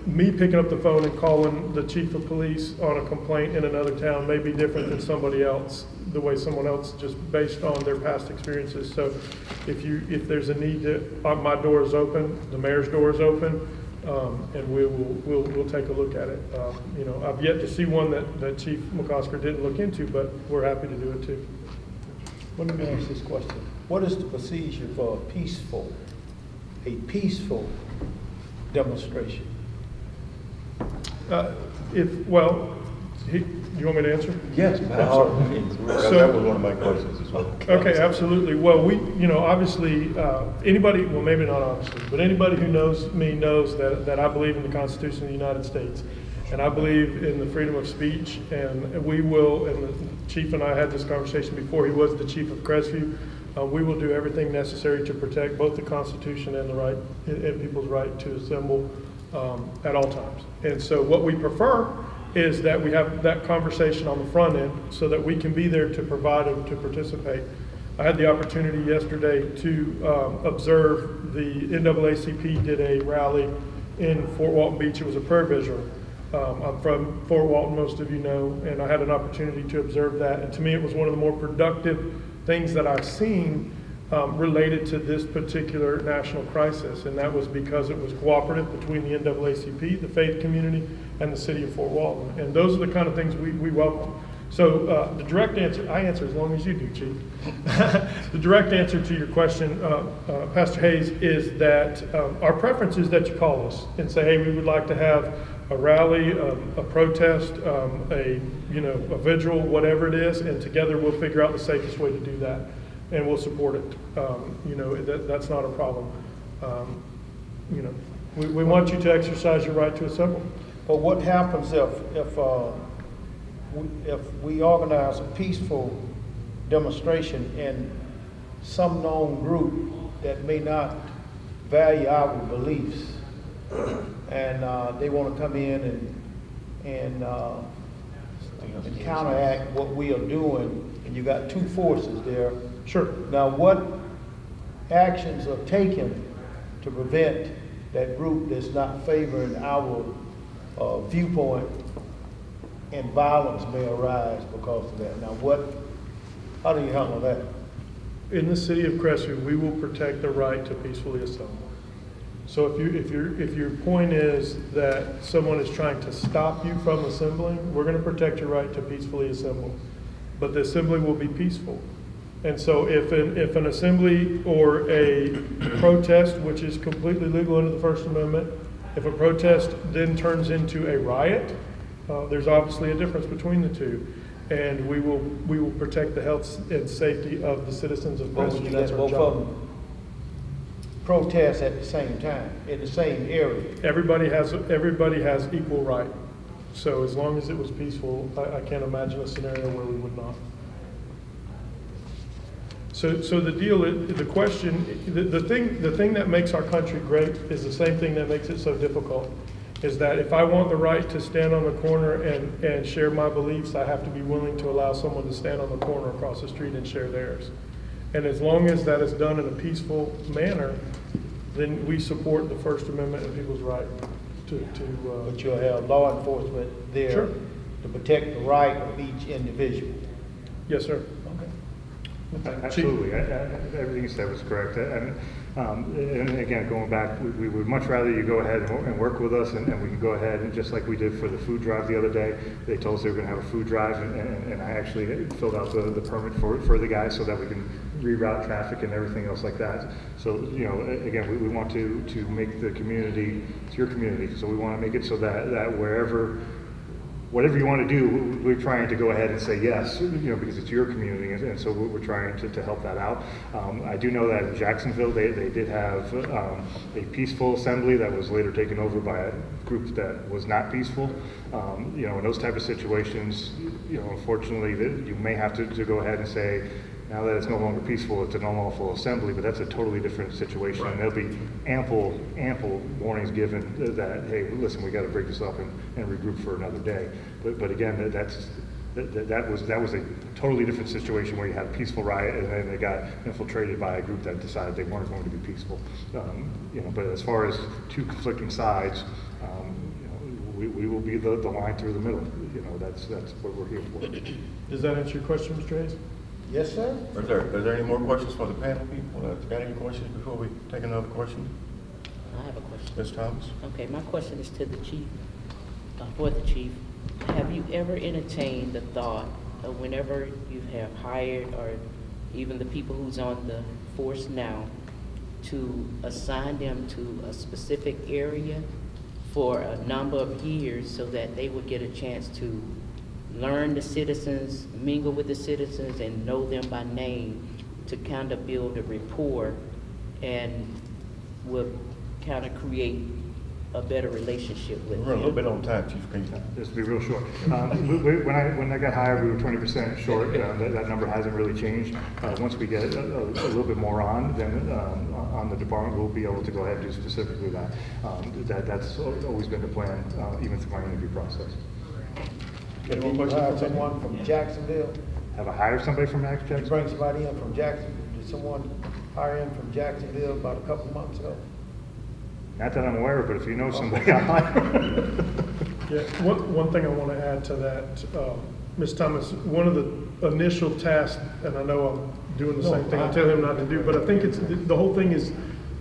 me picking up the phone and calling the chief of police on a complaint in another town may be different than somebody else, the way someone else, just based on their past experiences. So if there's a need my door is open, the mayor's door is open, and we'll take a look at it. You know, I've yet to see one that Chief McCosker didn't look into, but we're happy to do it too. Let me ask this question. What is the procedure for a peaceful demonstration? You want me to answer? Yes, by all means. That was one of my questions as well. Okay, absolutely. Well, obviously, anybody, well, maybe not obviously, but anybody who knows me knows that I believe in the Constitution of the United States. And I believe in the freedom of speech, and we will, and the chief and I had this conversation before he was the chief of Crestview, we will do everything necessary to protect both the Constitution and the right, and people's right to assemble at all times. And so what we prefer is that we have that conversation on the front end so that we can be there to provide and to participate. I had the opportunity yesterday to observe the NAACP did a rally in Fort Walton Beach. It was a prayer vigil. I'm from Fort Walton, most of you know, and I had an opportunity to observe that. And to me, it was one of the more productive things that I've seen related to this particular national crisis. And that was because it was cooperative between the NAACP, the faith community, and the city of Fort Walton. And those are the kind of things we welcome. So the direct answer, I answer as long as you do, Chief. The direct answer to your question, Pastor Hayes, is that our preference is that you call us and say, hey, we would like to have a rally, a protest, a vigil, whatever it is, and together we'll figure out the safest way to do that, and we'll support it. That's not a problem. We want you to exercise your right to assemble. But what happens if we organize a peaceful demonstration and some known group that may not value our beliefs, and they want to come in and counteract what we are doing, and you got two forces there. Sure. Now, what actions are taken to prevent that group that's not favoring our viewpoint, and violence may arise because of that? Now, how do you handle that? In the city of Crestview, we will protect the right to peacefully assemble. So if your point is that someone is trying to stop you from assembling, we're going to protect your right to peacefully assemble. But the assembly will be peaceful. And so if an assembly or a protest, which is completely legal under the First Amendment, if a protest then turns into a riot, there's obviously a difference between the two. And we will protect the health and safety of the citizens of Crestview. That's our both job. of them protest at the same time, in the same area? Everybody has equal right. So as long as it was peaceful, I can't imagine a scenario where we would not. So the deal, the question, the thing that makes our country great is the same thing that makes it so difficult. Is that if I want the right to stand on the corner and share my beliefs, I have to be willing to allow someone to stand on the corner across the street and share theirs. And as long as that is done in a peaceful manner, then we support the First Amendment and people's right to But you'll have law enforcement there. Sure. To protect the right of each individual. Yes, sir. Absolutely. Everything you said was correct. And again, going back, we would much rather you go ahead and work with us, and we can go ahead and just like we did for the food drive the other day, they told us they were going to have a food drive, and I actually filled out the permit for the guys so that we can reroute traffic and everything else like that. So, again, we want to make the community, it's your community, so we want to make it so that whatever you want to do, we're trying to go ahead and say yes, because it's your community, and so we're trying to help that out. I do know that in Jacksonville, they did have a peaceful assembly that was later taken over by a group that was not peaceful. In those type of situations, unfortunately, you may have to go ahead and say, now that it's no longer peaceful, it's an unlawful assembly, but that's a totally different situation. Right. And there'll be ample warnings given that, hey, listen, we got to break this up and regroup for another day. But again, that was a totally different situation where you had a peaceful riot and then they got infiltrated by a group that decided they weren't going to be peaceful. But as far as two conflicting sides, we will be the line through the middle. That's what we're here for. Does that answer your question, Mr. Hayes? Yes, sir. Are there any more questions for the panel people? Got any questions before we take another question? I have a question. Ms. Thomas? Okay, my question is to the chief, for the chief. Have you ever entertained the thought of whenever you have hired, or even the people who's on the force now, to assign them to a specific area for a number of years so that they would get a chance to learn the citizens, mingle with the citizens, and know them by name, to kind of build a rapport and will kind of create a better relationship with We're a little them? bit on time, Chief. Can you? Just to be real short. When I got hired, we were 20% short. That number hasn't really changed. Once we get a little bit more on, then on the department, we'll be able to go ahead and do specifically that. That's always been the plan, even through my interview process. Did you hire someone from Jacksonville? Have I hired somebody from Max Did you Jackson? bring somebody in from Jacksonville? Did someone hire in from Jacksonville about a couple of months ago? Not that I'm aware of, but if you know somebody, I'll hire. Yeah, one thing I want to add to that, Ms. Thomas, one of the initial tasks, and I know I'm doing the same thing I tell him not to do, but I think it's, the whole thing is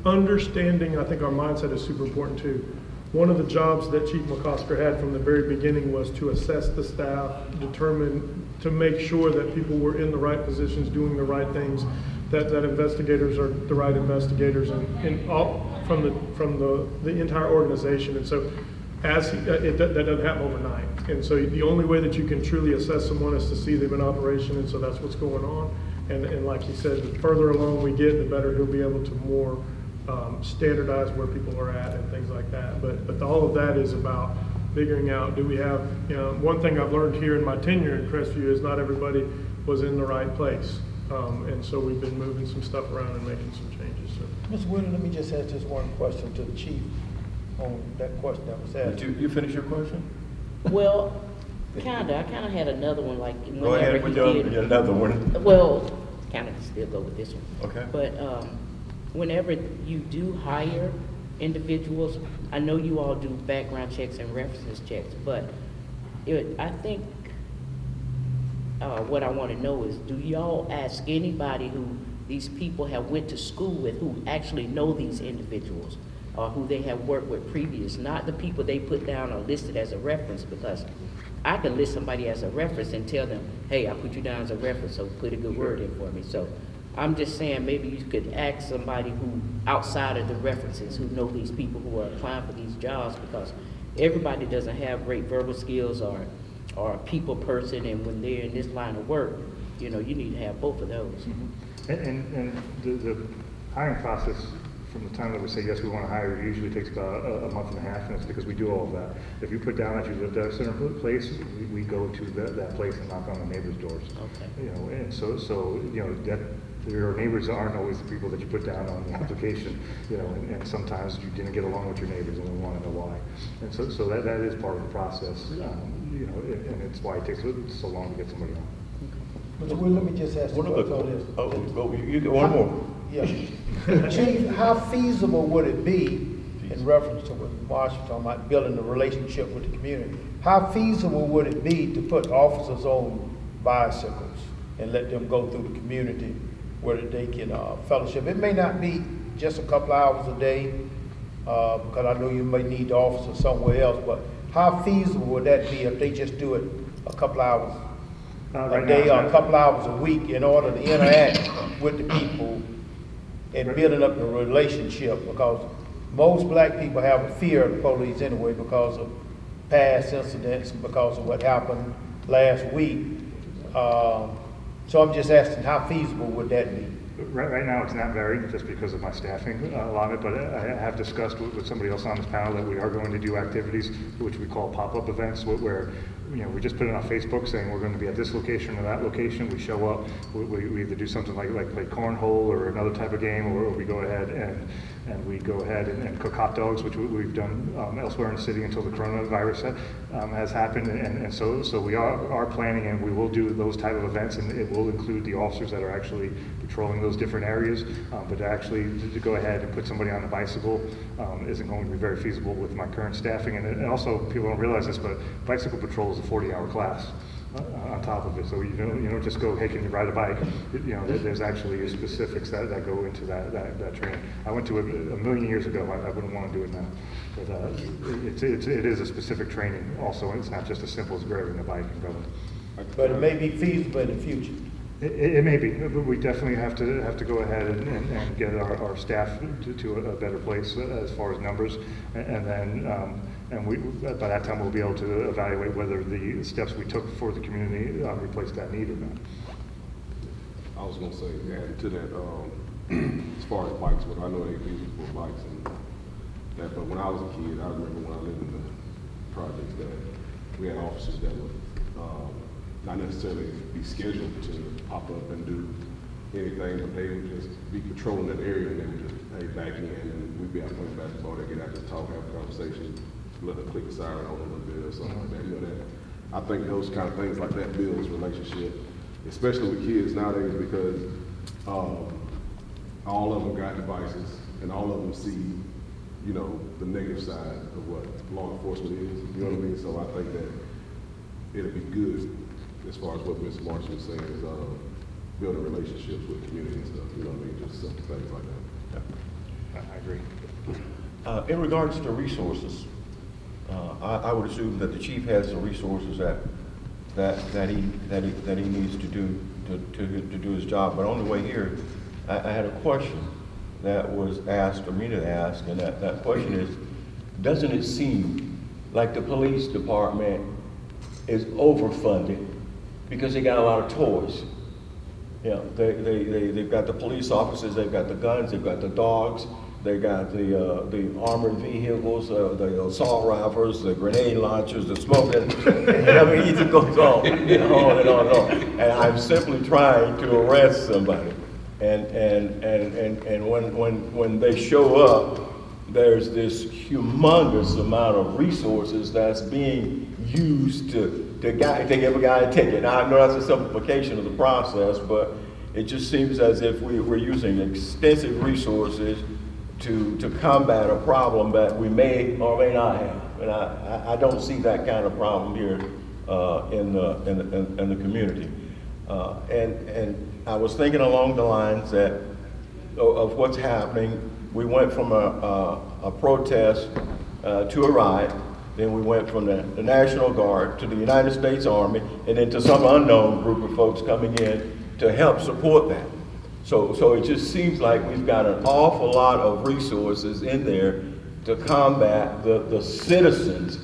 understanding. I think our mindset is super important too. One of the jobs that Chief McCosker had from the very beginning was to assess the staff, determine, to make sure that people were in the right positions, doing the right things, that investigators are the right investigators, and all from the entire organization. And so, that doesn't happen overnight. And so the only way that you can truly assess someone is to see them in operation, and so that's what's going on. And like you said, the further along we get, the better he'll be able to more standardize where people are at and things like that. But all of that is about figuring out, do we have, one thing I've learned here in my tenure in Crestview is not everybody was in the right place. And so we've been moving some stuff around and making some changes. So. Ms. Whitten, let me just ask this one question to the chief on that question that was asked. Did you finish your question? Well, kinda. I kinda had another one, like Go ahead with your another one. Well, kinda still go with this one. Okay. But whenever you do hire individuals, I know you all do background checks and references checks, but I think what I want to know is, do y'all ask anybody who these people have went to school with, who actually know these individuals, or who they have worked with previous, not the people they put down or listed as a reference? Because I can list somebody as a reference and tell them, hey, I put you down as a reference, so put a good word in for me. So I'm just saying, maybe you could ask somebody who, outside of the references, who know these people who are applying for these jobs, because everybody doesn't have great verbal skills or a people person, and when they're in this line of work, you need to have both of those. Mm-hmm. And the hiring process, from the time that we say yes, we want to hire, it usually takes about a month and a half, and it's because we do all of that. If you put down that you lived at a certain place, we go to that place and knock on the neighbors' doors. Okay. And so that your neighbors aren't always the people that you put down on the application, and sometimes you didn't get along with your neighbors, and we want to know why. And so that is part of the process, and it's why it takes so long to get somebody on. Mr. Whitten, let me just ask you One about other. this. Oh, go. You get one more. Yeah. Chief, how feasible would it be, in reference to what Marsh was talking about, building a relationship with the community, how feasible would it be to put officers on bicycles and let them go through the community where they can fellowship? It may not be just a couple hours a day, because I know you may need the officer somewhere else, but how feasible would that be if they just do it a couple hours a day or a couple hours a week in order to interact with the people and building up the relationship? Because most black people have a fear of the police anyway, because of past incidents and because of what happened last week. So I'm just asking, how feasible would that be? Right now, it's not very, just because of my staffing allotment, but I have discussed with somebody else on this panel that we are going to do activities which we call pop-up events, where we just put it on Facebook saying we're going to be at this location or that location. We show up, we either do something like play cornhole or another type of game, or we go ahead and we go ahead and cook hot dogs, which we've done elsewhere in the city until the coronavirus has happened. And so we are planning, and we will do those type of events, and it will include the officers that are actually patrolling those different areas. But actually to go ahead and put somebody on a bicycle isn't going to be very feasible with my current staffing. And also, people don't realize this, but bicycle patrol is a 40-hour class. on top of it. So you don't just go, hey, can you ride a bike? You know, there's actually specifics that go into that training. I went to it a million years ago. I wouldn't want to do it now. But it is a specific training also, and it's not just as simple as grabbing a bike and going. But it may be feasible in the future. It may be, but we definitely have to go ahead and get our staff to a better place as far as numbers, and then by that time we'll be able to evaluate whether the steps we took for the community replace that need or not. I was gonna say, adding to that, as far as bikes, but I know they use it for bikes and that, but when I was a kid, I remember when I lived in the projects that we had officers that would, not necessarily be scheduled to pop up and do anything, but they would just be patrolling that area and they would just, hey, back in, and we'd be out playing basketball, they'd get out there, talk, have a conversation, let them click the siren on a little bit or something like that, you know, that. I think those kind of things like that builds relationship, especially with kids nowadays, because all of them got devices and all of them see, you know, the negative side of what law enforcement is, you know what I mean? So I think that it'll be good as far as what Ms. Marshall was saying is building relationships with community and stuff, you know what I mean? Just simple things like that. Yeah. I agree. In regards to resources, I would assume that the chief has the resources that he needs to do his job. But on the way here, I had a question that was asked for me to ask, and that question is, doesn't it seem like the police department is overfunded because they got a lot of toys? You know, they've got the police officers, they've got the guns, they've got the dogs, they got the armored vehicles, the assault rifles, the grenade launchers, the smoke. And I mean, it goes on and on and on and on. And I'm simply trying to arrest somebody. And when they show up, there's this humongous amount of resources that's being used to give a guy a ticket. Now, I know that's a simplification of the process, but it just seems as if we're using extensive resources to combat a problem that we may or may not have. And I don't see that kind of problem here in the community. And I was thinking along the lines of what's happening. We went from a protest to a riot. Then we went from the National Guard to the United States Army, and then to some unknown group of folks coming in to help support that. So it just seems like we've got an awful lot of resources in there to combat the citizens.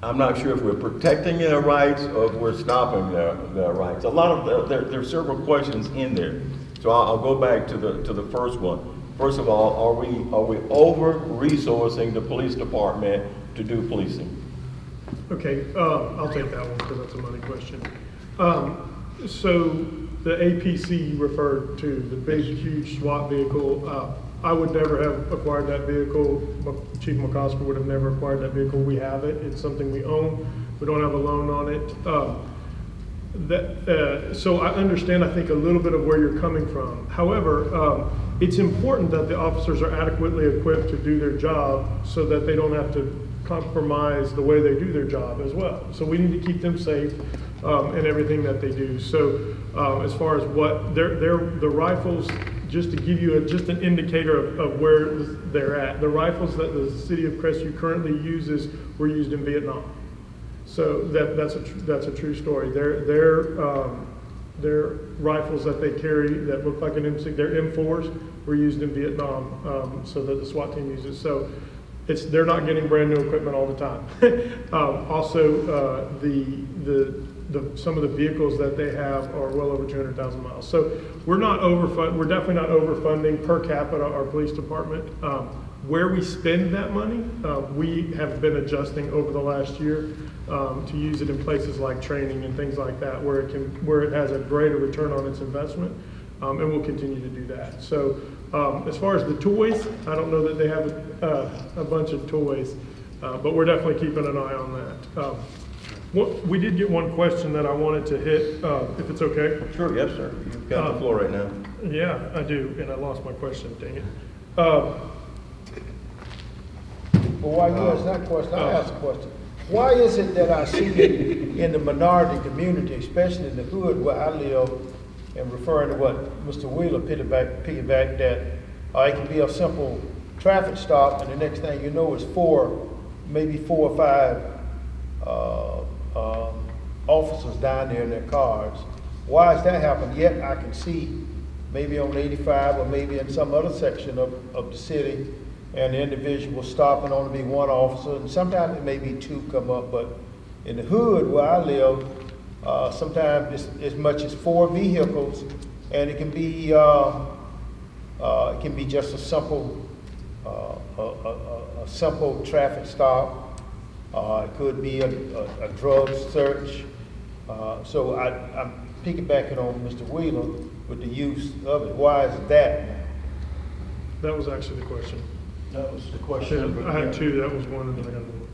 I'm not sure if we're protecting their rights or if we're stopping their rights. A lot of there are several questions in there. So I'll go back to the first one. First of all, are we over-resourcing the police department to do policing? Okay, I'll take that one because that's a money question. So the APC you referred to, the big, huge SWAT vehicle, I would never have acquired that vehicle. Chief McCosker would have never acquired that vehicle. We have it. It's something we own. We don't have a loan on it. So I understand, I think, a little bit of where you're coming from. However, it's important that the officers are adequately equipped to do their job so that they don't have to compromise the way they do their job as well. So we need to keep them safe in everything that they do. So as far as what the rifles, just to give you just an indicator of where they're at, the rifles that the city of Crestview currently uses were used in Vietnam. So that's a true story. Their rifles that they carry that look like an M6, their M4s were used in Vietnam, so that the SWAT team uses. So they're not getting brand new equipment all the time. Also, some of the vehicles that they have are well over 200,000 miles. So we're definitely not overfunding per capita our police department. Where we spend that money, we have been adjusting over the last year to use it in places like training and things like that, where it has a greater return on its investment, and we'll continue to do that. So as far as the toys, I don't know that they have a bunch of toys, but we're definitely keeping an eye on that. We did get one question that I wanted to hit, if it's okay. Sure, yes, sir. You've got the floor right now. Yeah, I do, and I lost my question, dang it. Well, while you ask that question, I'll ask a question. Why is it that I see it in the minority community, especially in the hood where I live, and referring to what Mr. Wheeler piggybacked that it can be a simple traffic stop, and the next thing you know is maybe four or five officers down there in their cars. Why has that happened? Yet I can see maybe on 85 or maybe in some other section of the city, and the individual stop and only be one officer, and sometimes it may be two come up, but in the hood where I live, sometimes it's as much as 4 vehicles, and it can be just a simple traffic stop. It could be a drug search. So I'm piggybacking on Mr. Wheeler with the use of it. Why is that? That was actually the question. That was the question. I had two, that was one, and then I got one.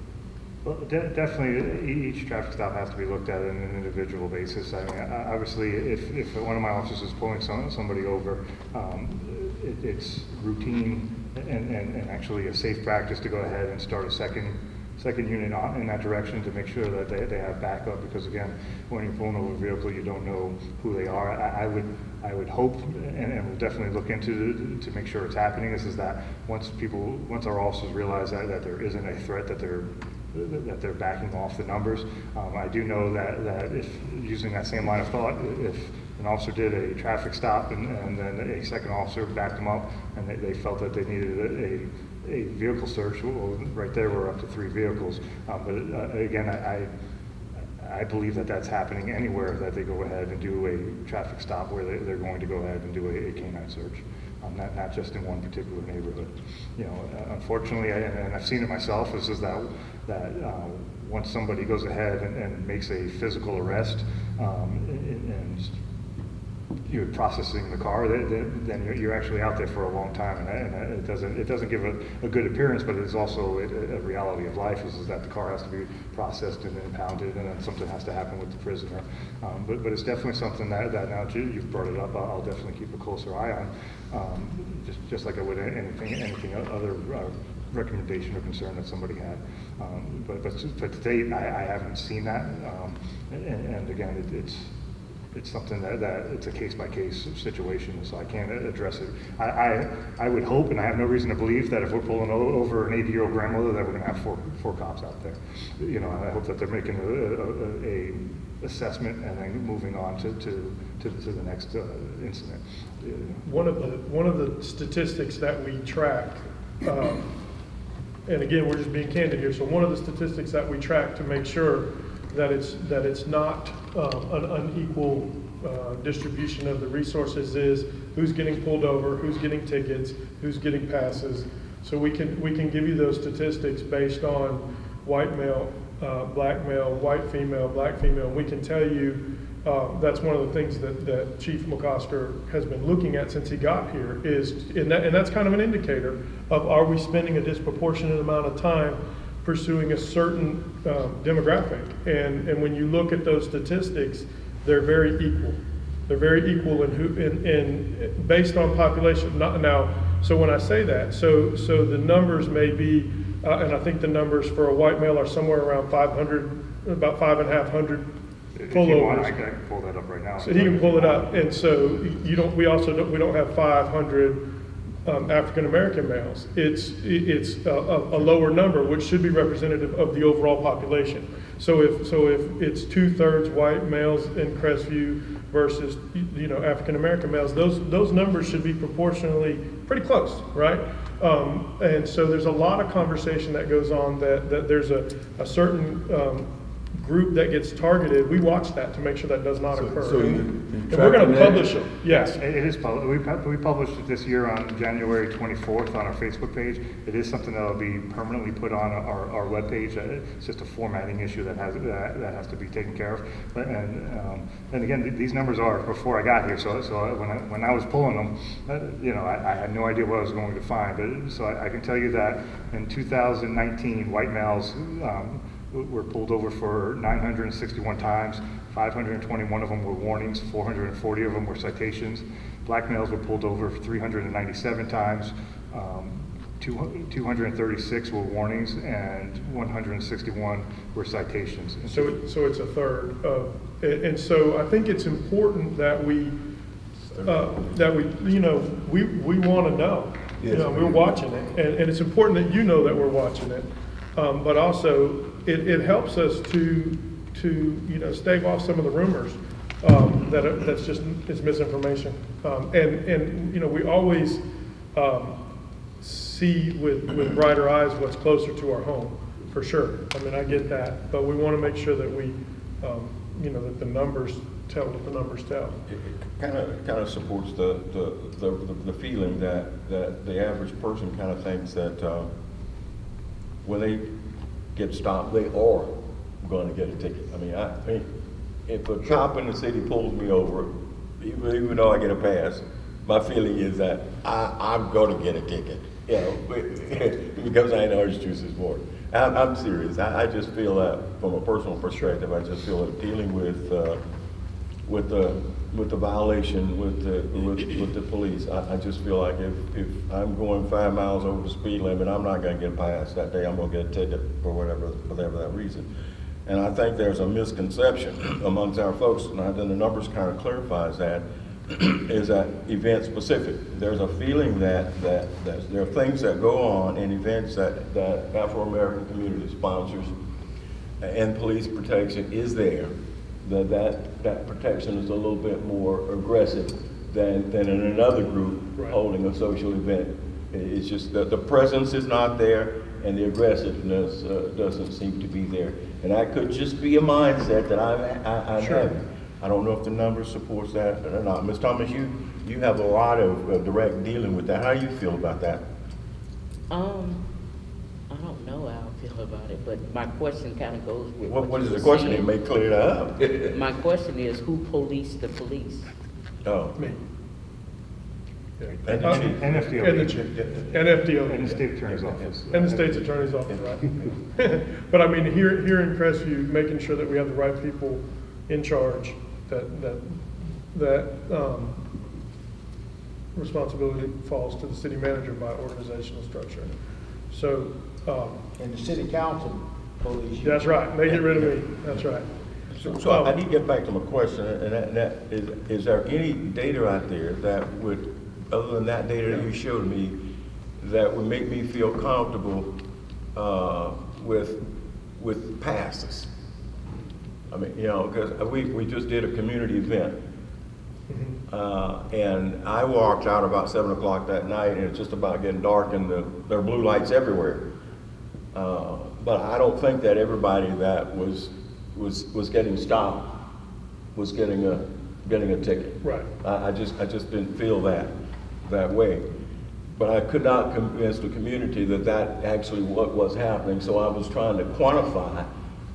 Well, definitely, each traffic stop has to be looked at on an individual basis. I mean, obviously, if one of my officers is pulling somebody over, it's routine and actually a safe practice to go ahead and start a second unit in that direction to make sure that they have backup, because again, when you're pulling over a vehicle, you don't know who they are. I would hope, and we'll definitely look into to make sure it's happening, is that once our officers realize that there isn't a threat, that they're backing off the numbers. I do know that if, using that same line of thought, if an officer did a traffic stop and then a second officer backed them up and they felt that they needed a vehicle search, well, right there we're up to 3 vehicles. But again, I believe that that's happening anywhere that they go ahead and do a traffic stop where they're going to go ahead and do a canine search. Not just in one particular neighborhood. You know, unfortunately, and I've seen it myself, is that once somebody goes ahead and makes a physical arrest, and you're processing the car, then you're actually out there for a long time, and it doesn't give a good appearance, but it's also a reality of life is that the car has to be processed and impounded, and then something has to happen with the prisoner. But it's definitely something that now you've brought it up, I'll definitely keep a closer eye on, just like I would anything other recommendation or concern that somebody had. But to date, I haven't seen that, and again, it's something that it's a case-by-case situation, so I can't address it. I would hope, and I have no reason to believe, that if we're pulling over an 80-year-old grandmother, that we're going to have four cops out there. You know, I hope that they're making a assessment and then moving on to the next incident. One of the statistics that we track, and again, we're just being candid here. So one of the statistics that we track to make sure that it's not an unequal distribution of the resources is who's getting pulled over, who's getting tickets, who's getting passes. So we can give you those statistics based on white male, black male, white female, black female. We can tell you that's one of the things that Chief McCosker has been looking at since he got here and that's kind of an indicator of, are we spending a disproportionate amount of time pursuing a certain demographic, and when you look at those statistics, they're very equal. They're very equal in based on population. So when I say that, so the numbers may be, and I think the numbers for a white male are somewhere around 500, about 5,500 pullovers. I can pull that up right now. So he can pull it up, and so we don't have 500. African American males. It's a lower number, which should be representative of the overall population. So if it's 2/3 white males in Crestview versus African American males, those numbers should be proportionally pretty close, right? And so there's a lot of conversation that goes on that there's a certain group that gets targeted. We watch that to make sure that does not occur. So and we're going to publish them. Yes. It is published. We published it this year on January 24th on our Facebook page. It is something that will be permanently put on our webpage. It's just a formatting issue that has to be taken care of. And again, these numbers are before I got here. So when I was pulling them, I had no idea what I was going to find. But so I can tell you that in 2019, white males were pulled over for 961 times. 521 of them were warnings, 440 of them were citations. Black males were pulled over 397 times. 236 were warnings and 161 were citations. So it's a third of, and so I think it's important that we, you know, we want to know. You know, we're watching it, and it's important that you know that we're watching it. But also, it helps us to you know, stave off some of the rumors that's just it's misinformation. And you know, we always see with brighter eyes what's closer to our home, for sure. I mean, I get that, but we want to make sure that we, you know, that the numbers tell what the numbers tell. It kind of supports the feeling that the average person kind of thinks that when they get stopped, they are going to get a ticket. I mean, I think if a cop in the city pulls me over, even though I get a pass, my feeling is that I'm going to get a ticket, you know, because I know orange juice is more. I'm serious. I just feel that from a personal perspective, I just feel that dealing with the violation with the police, I just feel like if I'm going 5 miles over the speed limit, I'm not going to get past that day. I'm going to get a ticket for whatever that reason. And I think there's a misconception amongst our folks, and then the numbers kind of clarifies that, is that event specific. There's a feeling that there are things that go on in events that Afro-American community sponsors and police protection is there. That protection is a little bit more aggressive than in another group holding a social event. It's just that the presence is not there and the aggressiveness doesn't seem to be there. And that could just be a mindset that I'm having. I don't know if the numbers supports that or not. Ms. Thomas, you have a lot of direct dealing with that. How do you feel about that? I don't know how I feel about it, but my question kind of goes with What is you the were question? saying. It may clear that up. My question is, who policed the police? Oh. Me. And the chief. NFDO. And the chief. NFDO. And the state attorney's office. And the state's attorney's office, right? But I mean, here in Crestview, making sure that we have the right people in charge, that responsibility falls to the city manager by organizational structure. So, And the city council police. that's right, they get rid of me, that's right. So I need to get back to my question, and that is there any data out there that would, other than that data that you showed me, that would make me feel comfortable with passes? I mean, you know, because we just did a community event, and I walked out about 7 o'clock that night, and it's just about getting dark, and there are blue lights everywhere. But I don't think that everybody that was getting stopped was getting a ticket. Right. I just didn't feel that way. But I could not convince the community that actually what was happening, so I was trying to quantify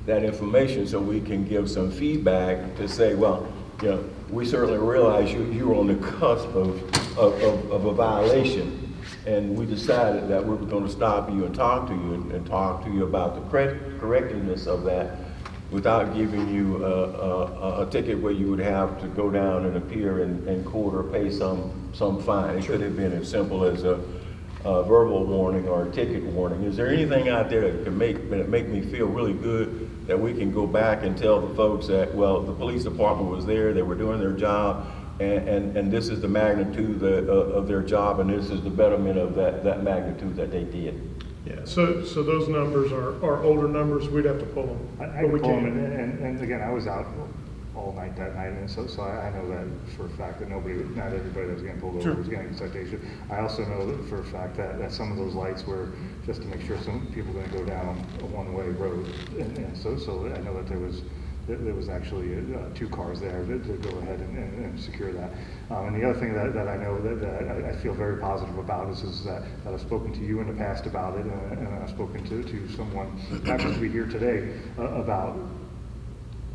that information so we can give some feedback to say, well, you know, we certainly realize you were on the cusp of a violation, and we decided that we were going to stop you and talk to you about the correctness of that without giving you a ticket where you would have to go down and appear in court or pay some fine. It could have been as simple as a verbal warning or a ticket warning. Is there anything out there that can make me feel really good that we can go back and tell the folks that, well, the police department was there, they were doing their job, and this is the magnitude of their job, and this is the betterment of that magnitude that they did? Yeah, so those numbers are older numbers, we'd have to pull them. I but we pull them, can. and again, I was out all night that night, and so I know that for a fact that not everybody that was getting pulled over was getting a citation. I also know that for a fact that some of those lights were just to make sure some people were going to go down a one-way road, and so I know that there was actually 2 cars there to go ahead and secure that. And the other thing that I know that I feel very positive about is that I've spoken to you in the past about it, and I've spoken to someone who happens to be here today about,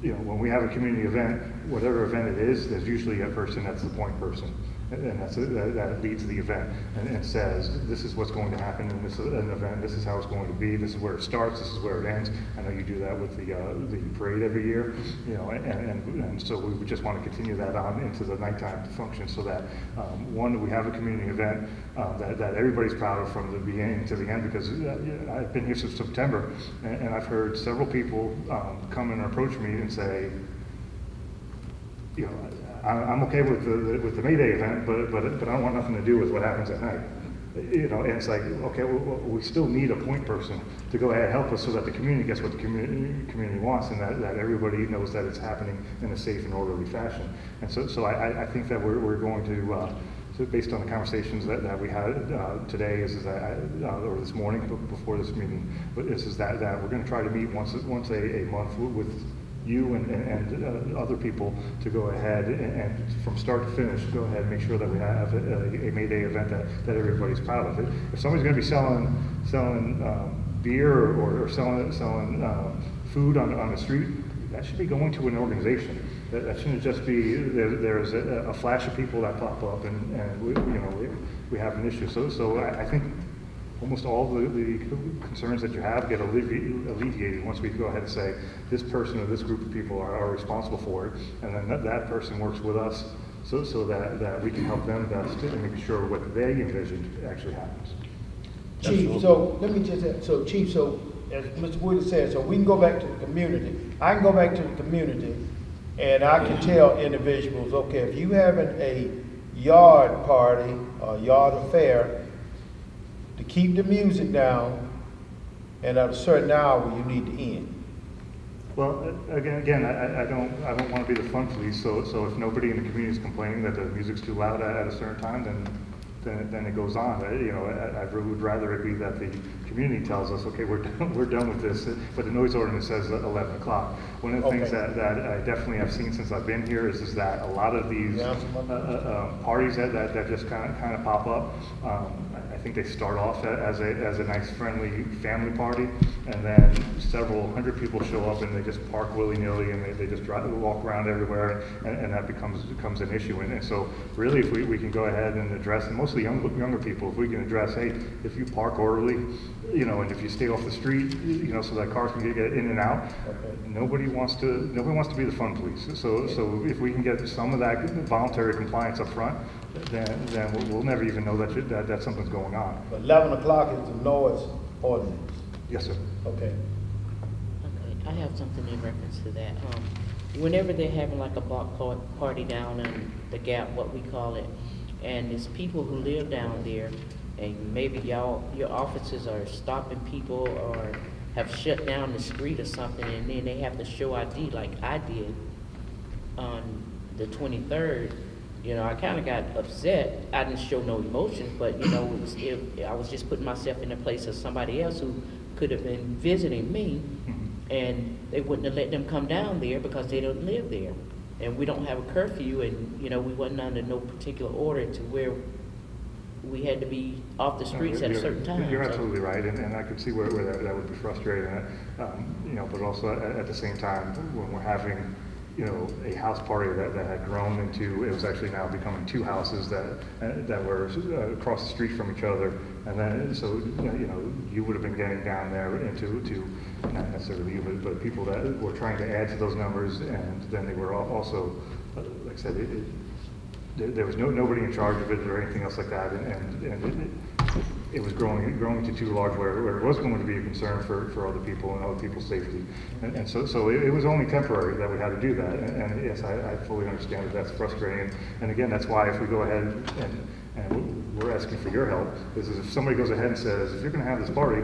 you know, when we have a community event, whatever event it is, there's usually a person that's the point person. and that leads the event and says, this is what's going to happen in this an event, this is how it's going to be, this is where it starts, this is where it ends. I know you do that with the parade every year, you know, and so we would just want to continue that on into the nighttime function so that, one, we have a community event that everybody's proud of from the beginning to the end, because I've been here since September, and I've heard several people come and approach me and say, you know, I'm okay with the May Day event, but I don't want nothing to do with what happens at night. You know, and it's like, okay, well, we still need a point person to go ahead and help us so that the community gets what the community wants, and that everybody knows that it's happening in a safe and orderly fashion. And so I think that we're going to, so based on the conversations that we had today, or this morning before this meeting, is that we're going to try to meet once a month with you and other people to go ahead and from start to finish, go ahead and make sure that we have a May Day event that everybody's proud of. If somebody's going to be selling beer or selling food on the street, that should be going to an organization. That shouldn't just be there's a flash of people that pop up and we have an issue. So I think almost all the concerns that you have get alleviated once we go ahead and say this person or this group of people are responsible for it, and then that person works with us so that we can help them best in making sure what they envisioned actually happens. Chief, so let me just add, so Chief, so as Mr. Wood said, so we can go back to the community. I can go back to the community and I can tell individuals, okay, if you having a yard party or yard affair, to keep the music down, and at a certain hour you need to end. Well, again, I don't want to be the fun police. So if nobody in the community is complaining that the music's too loud at a certain time, then it goes on. I would rather it be that the community tells us, okay, we're done with this, but the noise ordinance says 11 o'clock. One of the things that I definitely have seen since I've been here is that a lot of these parties that just kind of pop up, I think they start off as a nice friendly family party, and then several hundred people show up and they just park willy-nilly and they just walk around everywhere, and that becomes an issue. And so really, if we can go ahead and address, and mostly younger people, if we can address, hey, if you park orderly, and if you stay off the street, so that cars can get in and out. Nobody wants to be the fun police. So if we can get some of that voluntary compliance up front, then we'll never even know that something's going on. But 11 o'clock is the noise ordinance. Yes, sir. Okay. Okay, I have something in reference to that. Whenever they're having like a block party down in the Gap, what we call it, and there's people who live down there, and maybe your officers are stopping people or have shut down the street or something, and then they have to show ID like I did on the 23rd. I kind of got upset. I didn't show no emotion, but I was just putting myself in the place of somebody else who could have been visiting me, and they wouldn't have let them come down there because they don't live there, and we don't have a curfew, and we wasn't under no particular order to where we had to be off the streets at a certain time. You're absolutely right, and I could see where that would be frustrating. But also at the same time, when we're having a house party that had grown into, it was actually now becoming two houses that were across the street from each other, and then so you would have been getting down there into not necessarily you, but people that were trying to add to those numbers, and then they were also, like I said, there was nobody in charge of it or anything else like that, and it was growing to too large where it was going to be a concern for other people and other people's safety, and so it was only temporary that we had to do that, and yes, I fully understand that's frustrating, and again, that's why if we go ahead and we're asking for your help, is if somebody goes ahead and says, if you're going to have this party,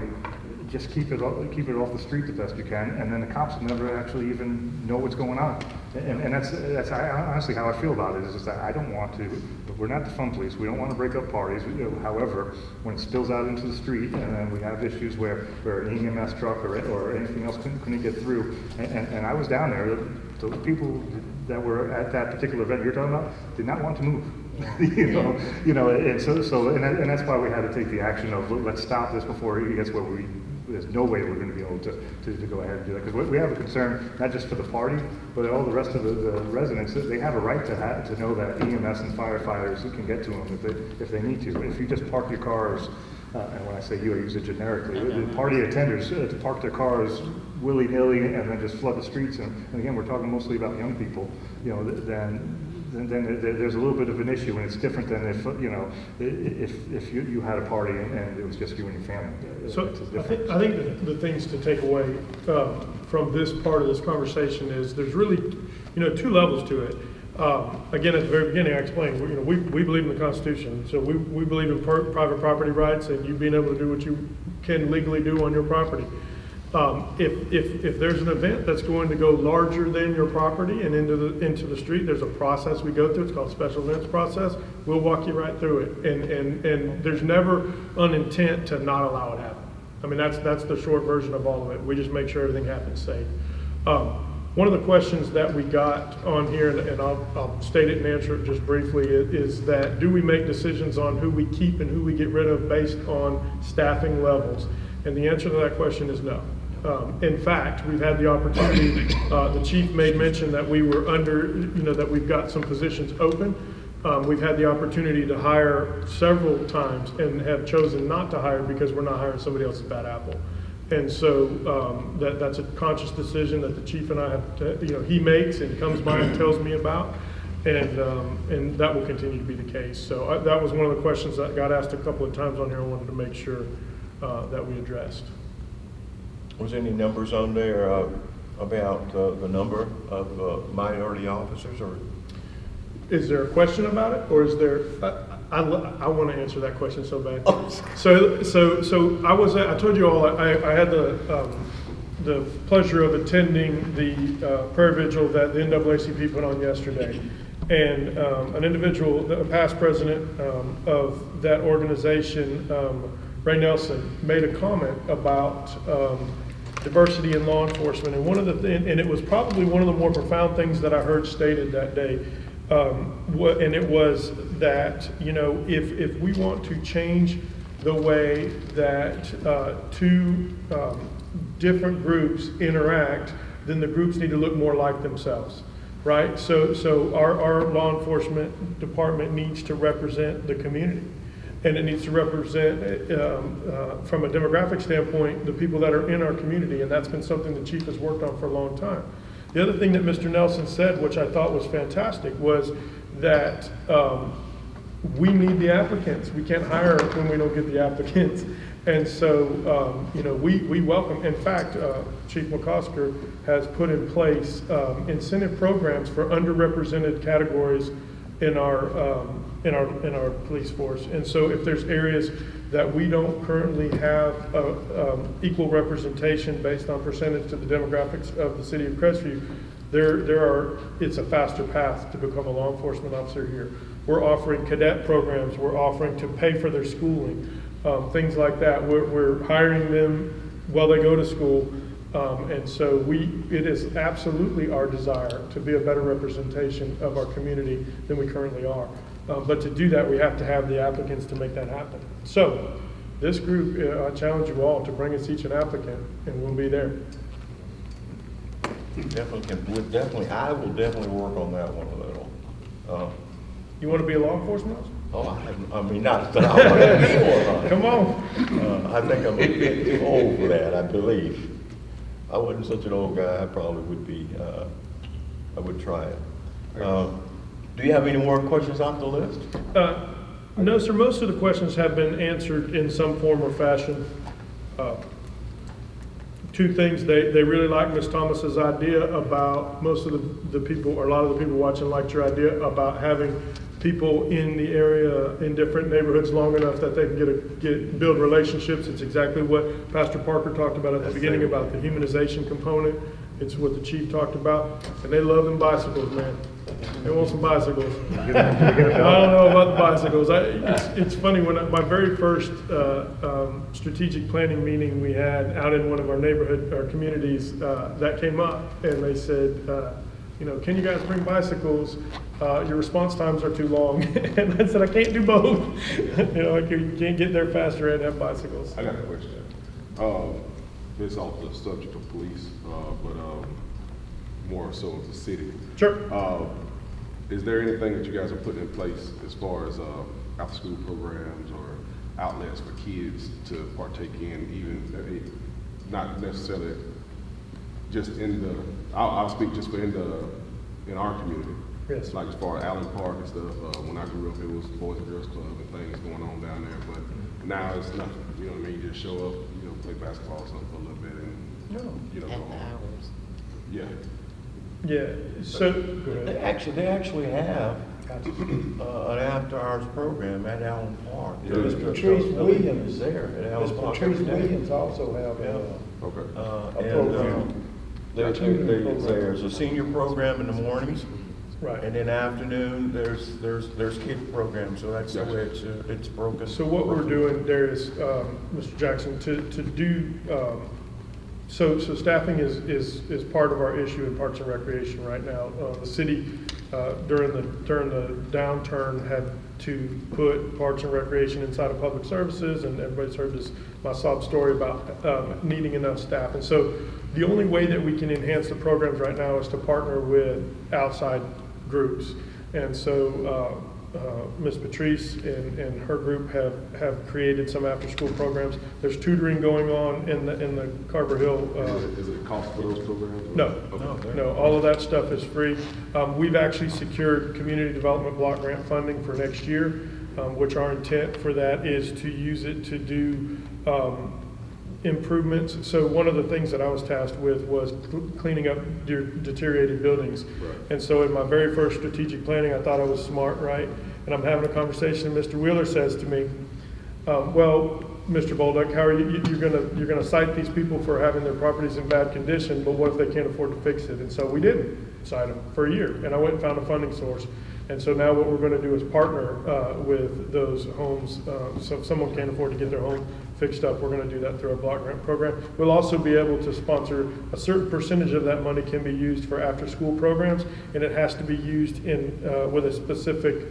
just keep it off the street the best you can, and then the cops will never actually even know what's going on. And that's honestly how I feel about it, is just that I don't want to, we're not the fun police, we don't want to break up parties. However, when it spills out into the street, and then we have issues where an EMS truck or anything else couldn't get through, and I was down there, the people that were at that particular event you're talking about did not want to move. And that's why we had to take the action of let's stop this before it gets where there's no way we're gonna be able to go ahead and do that. Because we have a concern, not just for the party, but all the rest of the residents, that they have a right to know that EMS and firefighters can get to them if they need to. If you just park your cars, and when I say you, I use it generically, the party attenders to park their cars willy-nilly and then just flood the streets, and again, we're talking mostly about young people, you know, then there's a little bit of an issue, and it's different than if, you know, if you had a party and it was just you and your family. So I think the things to take away from this part of this conversation is there's really, you know, two levels to it. Again, at the very beginning, I explained, you know, we believe in the Constitution, so we believe in private property rights and you being able to do what you can legally do on your property. If there's an event that's going to go larger than your property and into the street, there's a process we go through. It's called special events process. We'll walk you right through it, and there's never an intent to not allow it to happen. I mean, that's the short version of all of it. We just make sure everything happens safe. One of the questions that we got on here, and I'll state it and answer it just briefly, is that do we make decisions on who we keep and who we get rid of based on staffing levels? And the answer to that question is no. In fact, we've had the opportunity, the chief made mention that we were that we've got some positions open. We've had the opportunity to hire several times and have chosen not to hire because we're not hiring somebody else's bad apple. And so that's a conscious decision that the chief and I have to, he makes and comes by and tells me about. And that will continue to be the case. So that was one of the questions that got asked a couple of times on here. I wanted to make sure that we addressed. Was there any numbers on there about the number of minority officers, or? Is there a question about it, or is there? I want to answer that question so bad. So I told you all I had the pleasure of attending the prayer vigil that the NAACP put on yesterday, and an individual, a past president of that organization, Ray Nelson, made a comment about diversity in law enforcement, and and it was probably one of the more profound things that I heard stated that day. And it was that, if we want to change the way that two different groups interact, then the groups need to look more like themselves, right? So our law enforcement department needs to represent the community. And it needs to represent, from a demographic standpoint, the people that are in our community, and that's been something the chief has worked on for a long time. The other thing that Mr. Nelson said, which I thought was fantastic, was that we need the applicants. We can't hire when we don't get the applicants. And so, we welcome. In fact, Chief McCosker has put in place incentive programs for underrepresented categories in our police force. And so if there's areas that we don't currently have equal representation based on percentage to the demographics of the city of Crestview, it's a faster path to become a law enforcement officer here. We're offering cadet programs, we're offering to pay for their schooling, things like that. We're hiring them while they go to school. And so it is absolutely our desire to be a better representation of our community than we currently are. But to do that, we have to have the applicants to make that happen. So this group, I challenge you all to bring us each an applicant, and we'll be there. I will definitely work on that one a little. You want to be a law enforcement officer? Oh, I mean, not that I want to be one. Come on. I think I'm a bit too old for that, I believe. I wasn't such an old guy, I probably would be, I would try it. Do you have any more questions off the list? No, sir. Most of the questions have been answered in some form or fashion. Two things, they really like Ms. Thomas's idea about most of the people, or a lot of the people watching liked your idea about having people in the area in different neighborhoods long enough that they can build relationships. It's exactly what Pastor Parker talked about at the beginning about the humanization component. It's what the chief talked about, and they love them bicycles, man. They want some bicycles. I don't know about the bicycles. It's funny, when my very first strategic planning meeting we had out in one of our communities, that came up, and they said, can you guys bring bicycles? Your response times are too long. And I said, I can't do both. You can't get there faster and have bicycles. I got a question. it's off the subject of police, but more so of the city. Sure. Is there anything that you guys are putting in place as far as after-school programs or outlets for kids to partake in, even not necessarily just in the, I'll speak just for in our community. Yes. Like as far as Allen Park and stuff, when I grew up, it was Boys and Girls Club and things going on down there, but now it's nothing, you know what I mean? You just show up, you know, play basketball or something for a little bit and, you know, go After home. hours. Yeah. Yeah, so, go They ahead. actually have an after-hours program at Allen Park. Yeah. Ms. The Patrice village Williams. is there at Allen Ms. Park. Patrice every day. Williams also have Okay. And program. there's a senior program in the mornings, Right. and in the afternoon, there's kid programs, so that's the way it's broken. So what we're doing, Darius, Mr. Jackson, to do, so staffing is part of our issue in Parks and Recreation right now. The city, during the downturn, had to put Parks and Recreation inside of Public Services, and everybody's heard my sob story about needing enough staff. And so the only way that we can enhance the programs right now is to partner with outside groups. And so Ms. Patrice and her group have created some after-school programs. There's tutoring going on in the Carver Hill. Is it a cost for those programs? or- No, Okay. no, all of that stuff is free. We've actually secured community development block grant funding for next year, which our intent for that is to use it to do improvements. So one of the things that I was tasked with was cleaning up deteriorated buildings. Right. And so in my very first strategic planning, I thought I was smart, right? And I'm having a conversation, and Mr. Wheeler says to me, well, Mr. Bolduc, how are you're gonna cite these people for having their properties in bad condition, but what if they can't afford to fix it? And so we didn't cite them for a year, and I went and found a funding source. And so now what we're gonna do is partner with those homes. So if someone can't afford to get their home fixed up, we're gonna do that through our block grant program. We'll also be able to sponsor, a certain percentage of that money can be used for after-school programs, and it has to be used in, with a specific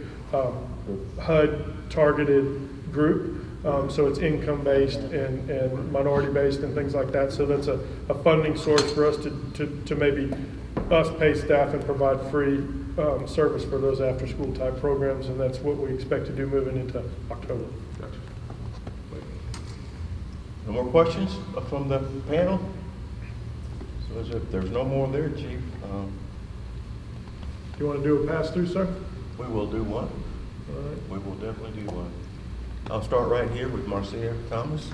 HUD-targeted group. So it's income-based and minority-based and things like that. So that's a funding source for us to maybe us pay staff and provide free service for those after-school type programs, and that's what we expect to do moving into October. Gotcha. No more questions from the panel? So if there's no more there, Chief, Do you want to do a pass-through, sir? we will do one. All right. We will definitely do one. I'll start right here with Marcia Thomas.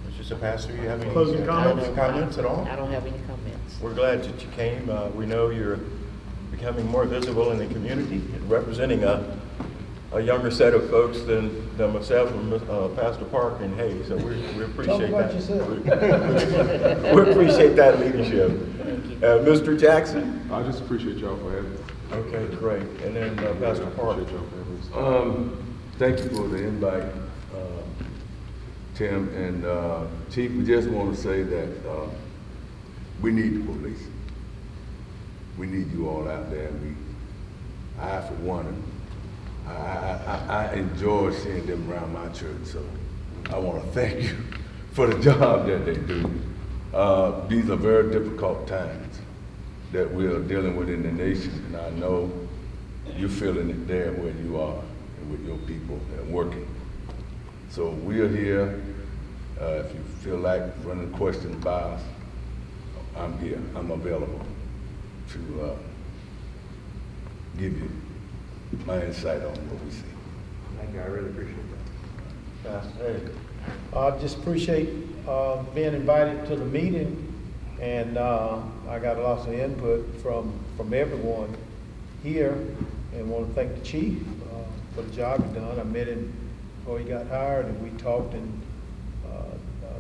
It's just a pass-through. You have any Closing comments? comments at all? I don't have any comments. We're glad that you came. We know you're becoming more visible in the community and representing a younger set of folks than myself and Pastor Parker and Hayes. So we appreciate Talk about that. yourself. We appreciate that leadership. Mr. Jackson? I just appreciate y'all for having me. Okay, great. And then Pastor I Parker. appreciate y'all for having me. Thank you for the invite, Tim, and Chief, we just want to say that we need the police. We need you all out there, and I for one, I enjoy seeing them around my church, so I want to thank you for the job that they do. These are very difficult times that we are dealing with in the nation, and I know you're feeling it there where you are and with your people and working. So we are here. If you feel like running questions by us, I'm here. I'm available to give you my insight on what we see. Thank you, I really appreciate that. Pastor Hayes. I just appreciate being invited to the meeting, and I got lots of input from everyone here, and want to thank the chief for the job he's done. I met him before he got hired, and we talked, and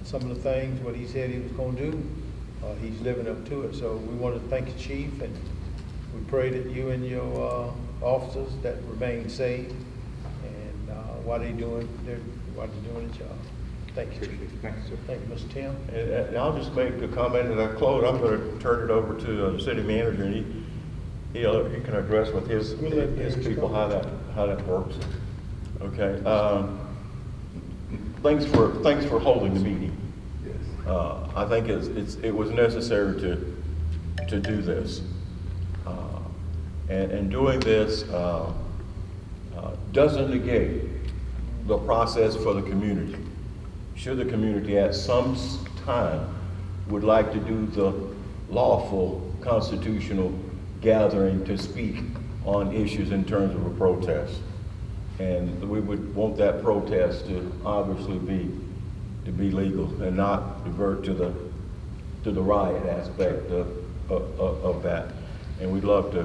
some of the things, what he said he was going to do, he's living up to it. So we want to thank the chief, and we pray that you and your officers that remain safe, and while they're doing their job. Thank you, Chief. Thank you, sir. Thank you, Mr. Tim. And I'll just make a comment as I close. I'm going to turn it over to the city manager, and he can address with his people how that works. Okay. Thanks for holding the meeting. Yes. I think it was necessary to do this. And doing this doesn't negate the process for the community. Should the community at some time would like to do the lawful constitutional gathering to speak on issues in terms of a protest. And we would want that protest to obviously be legal and not divert to the riot aspect of that. And we'd love to,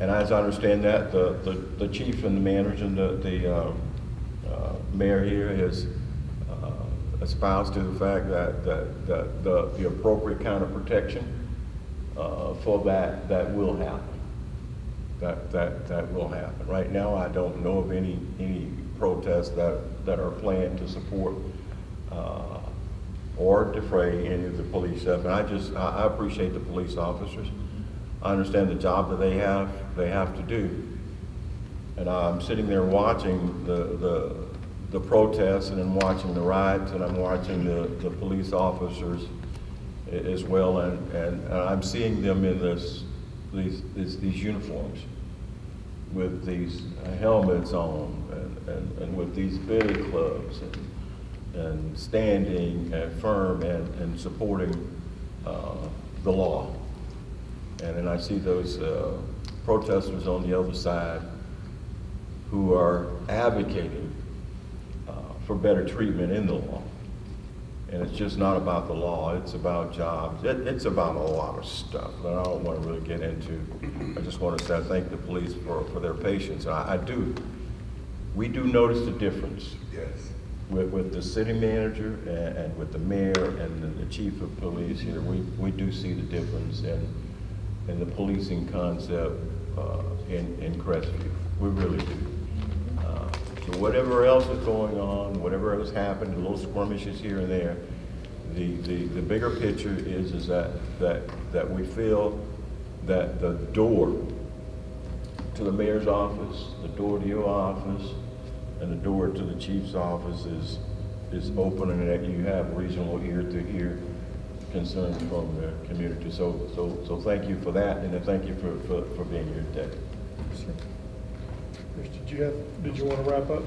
and as I understand that, the chief and the manager and the mayor here has espoused to the fact that the appropriate kind of protection for that will happen. That will happen. Right now, I don't know of any protests that are planned to support or defray any of the police stuff. And I appreciate the police officers. I understand the job that they have to do. And I'm sitting there watching the protests, and I'm watching the riots, and I'm watching the police officers as well, and I'm seeing them in these uniforms with these helmets on and with these billy clubs and standing firm and supporting the law. And then I see those protesters on the other side who are advocating for better treatment in the law. And it's just not about the law, it's about jobs. It's about a lot of stuff that I don't want to really get into. I just want to say I thank the police for their patience. We do notice the difference. Yes. With the city manager and with the mayor and the chief of police here, we do see the difference in the policing concept in Crestview. We really do. So whatever else is going on, whatever else happened, little skirmishes here and there, the bigger picture is that we feel that the door to the mayor's office, the door to your office, and the door to the chief's office is open, and that you have reasonable ear to hear concerns from the community. So thank you for that, and thank you for being here today. Sure. Bruce, did you want to wrap up?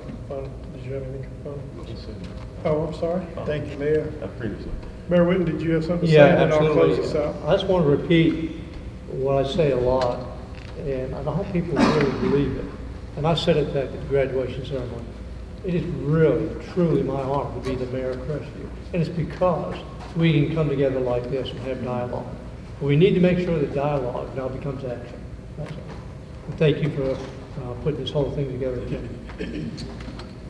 Did you have anything? Oh, I'm sorry. Thank you, Mayor. Previously. Mayor Whitten, did you have something to Yeah, say? And I'll close this absolutely. out. I just want to repeat what I say a lot, and I hope people really believe it. And I said it at the graduation ceremony. It is really, truly my honor to be the mayor of Crestview. And it's because we can come together like this and have dialogue. But we need to make sure that dialogue now becomes action. That's all. And thank you for putting this whole thing together, Tim.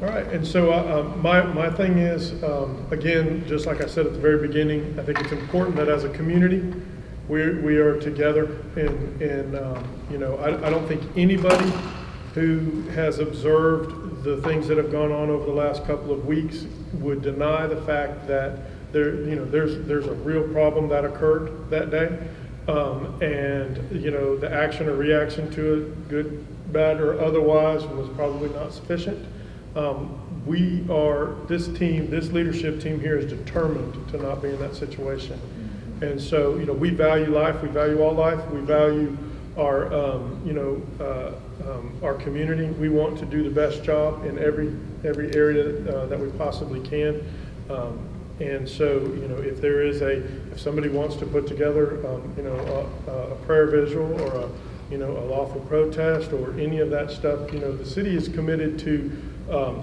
All right, and so my thing is, again, just like I said at the very beginning, I think it's important that as a community, we are together, and I don't think anybody who has observed the things that have gone on over the last couple of weeks would deny the fact that there's a real problem that occurred that day, and the action or reaction to it, good, bad, or otherwise, was probably not sufficient. This leadership team here is determined to not be in that situation. And so, we value life, we value all life, we value our community. We want to do the best job in every area that we possibly can. And so, if somebody wants to put together, a prayer visual or a lawful protest or any of that stuff, the city is committed to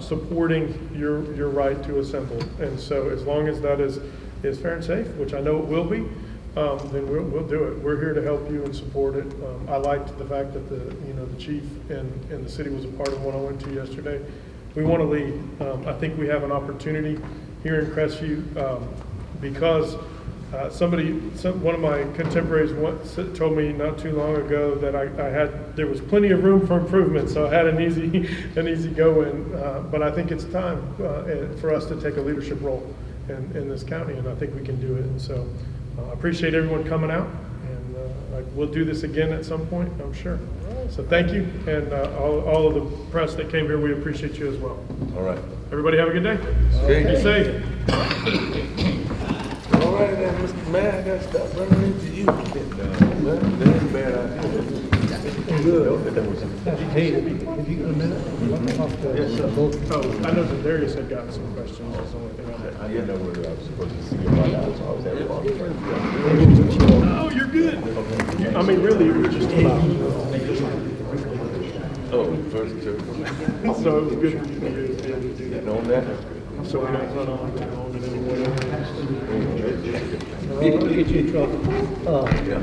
supporting your right to assemble. And so, as long as that is fair and safe, which I know it will be, then we'll do it. We're here to help you and support it. I liked the fact that the chief and the city was a part of what I went to yesterday. We want to lead. I think we have an opportunity here in Crestview because one of my contemporaries told me not too long ago that there was plenty of room for improvement, so I had an easy go in. But I think it's time for us to take a leadership role in this county, and I think we can do it. And so I appreciate everyone coming out, and we'll do this again at some point, I'm sure. So thank you, and all of the press that came here, we appreciate you as well. All right. Everybody have a good day. Okay. Be safe. Man, I gotta stop running into you. Man, that's a bad idea. Hey, have you got a minute? Let me talk to Yes, sir. both. Oh, I know that Darius had gotten some questions, that's the only thing I had. I didn't know whether I was supposed to see him right now, so I was at work. Oh, you're good. I mean, really, it was just about, Oh, first church. so it was good for you to be able to do that. You know that? So we don't run on too long and then whatever. I'll get you in trouble. Yeah.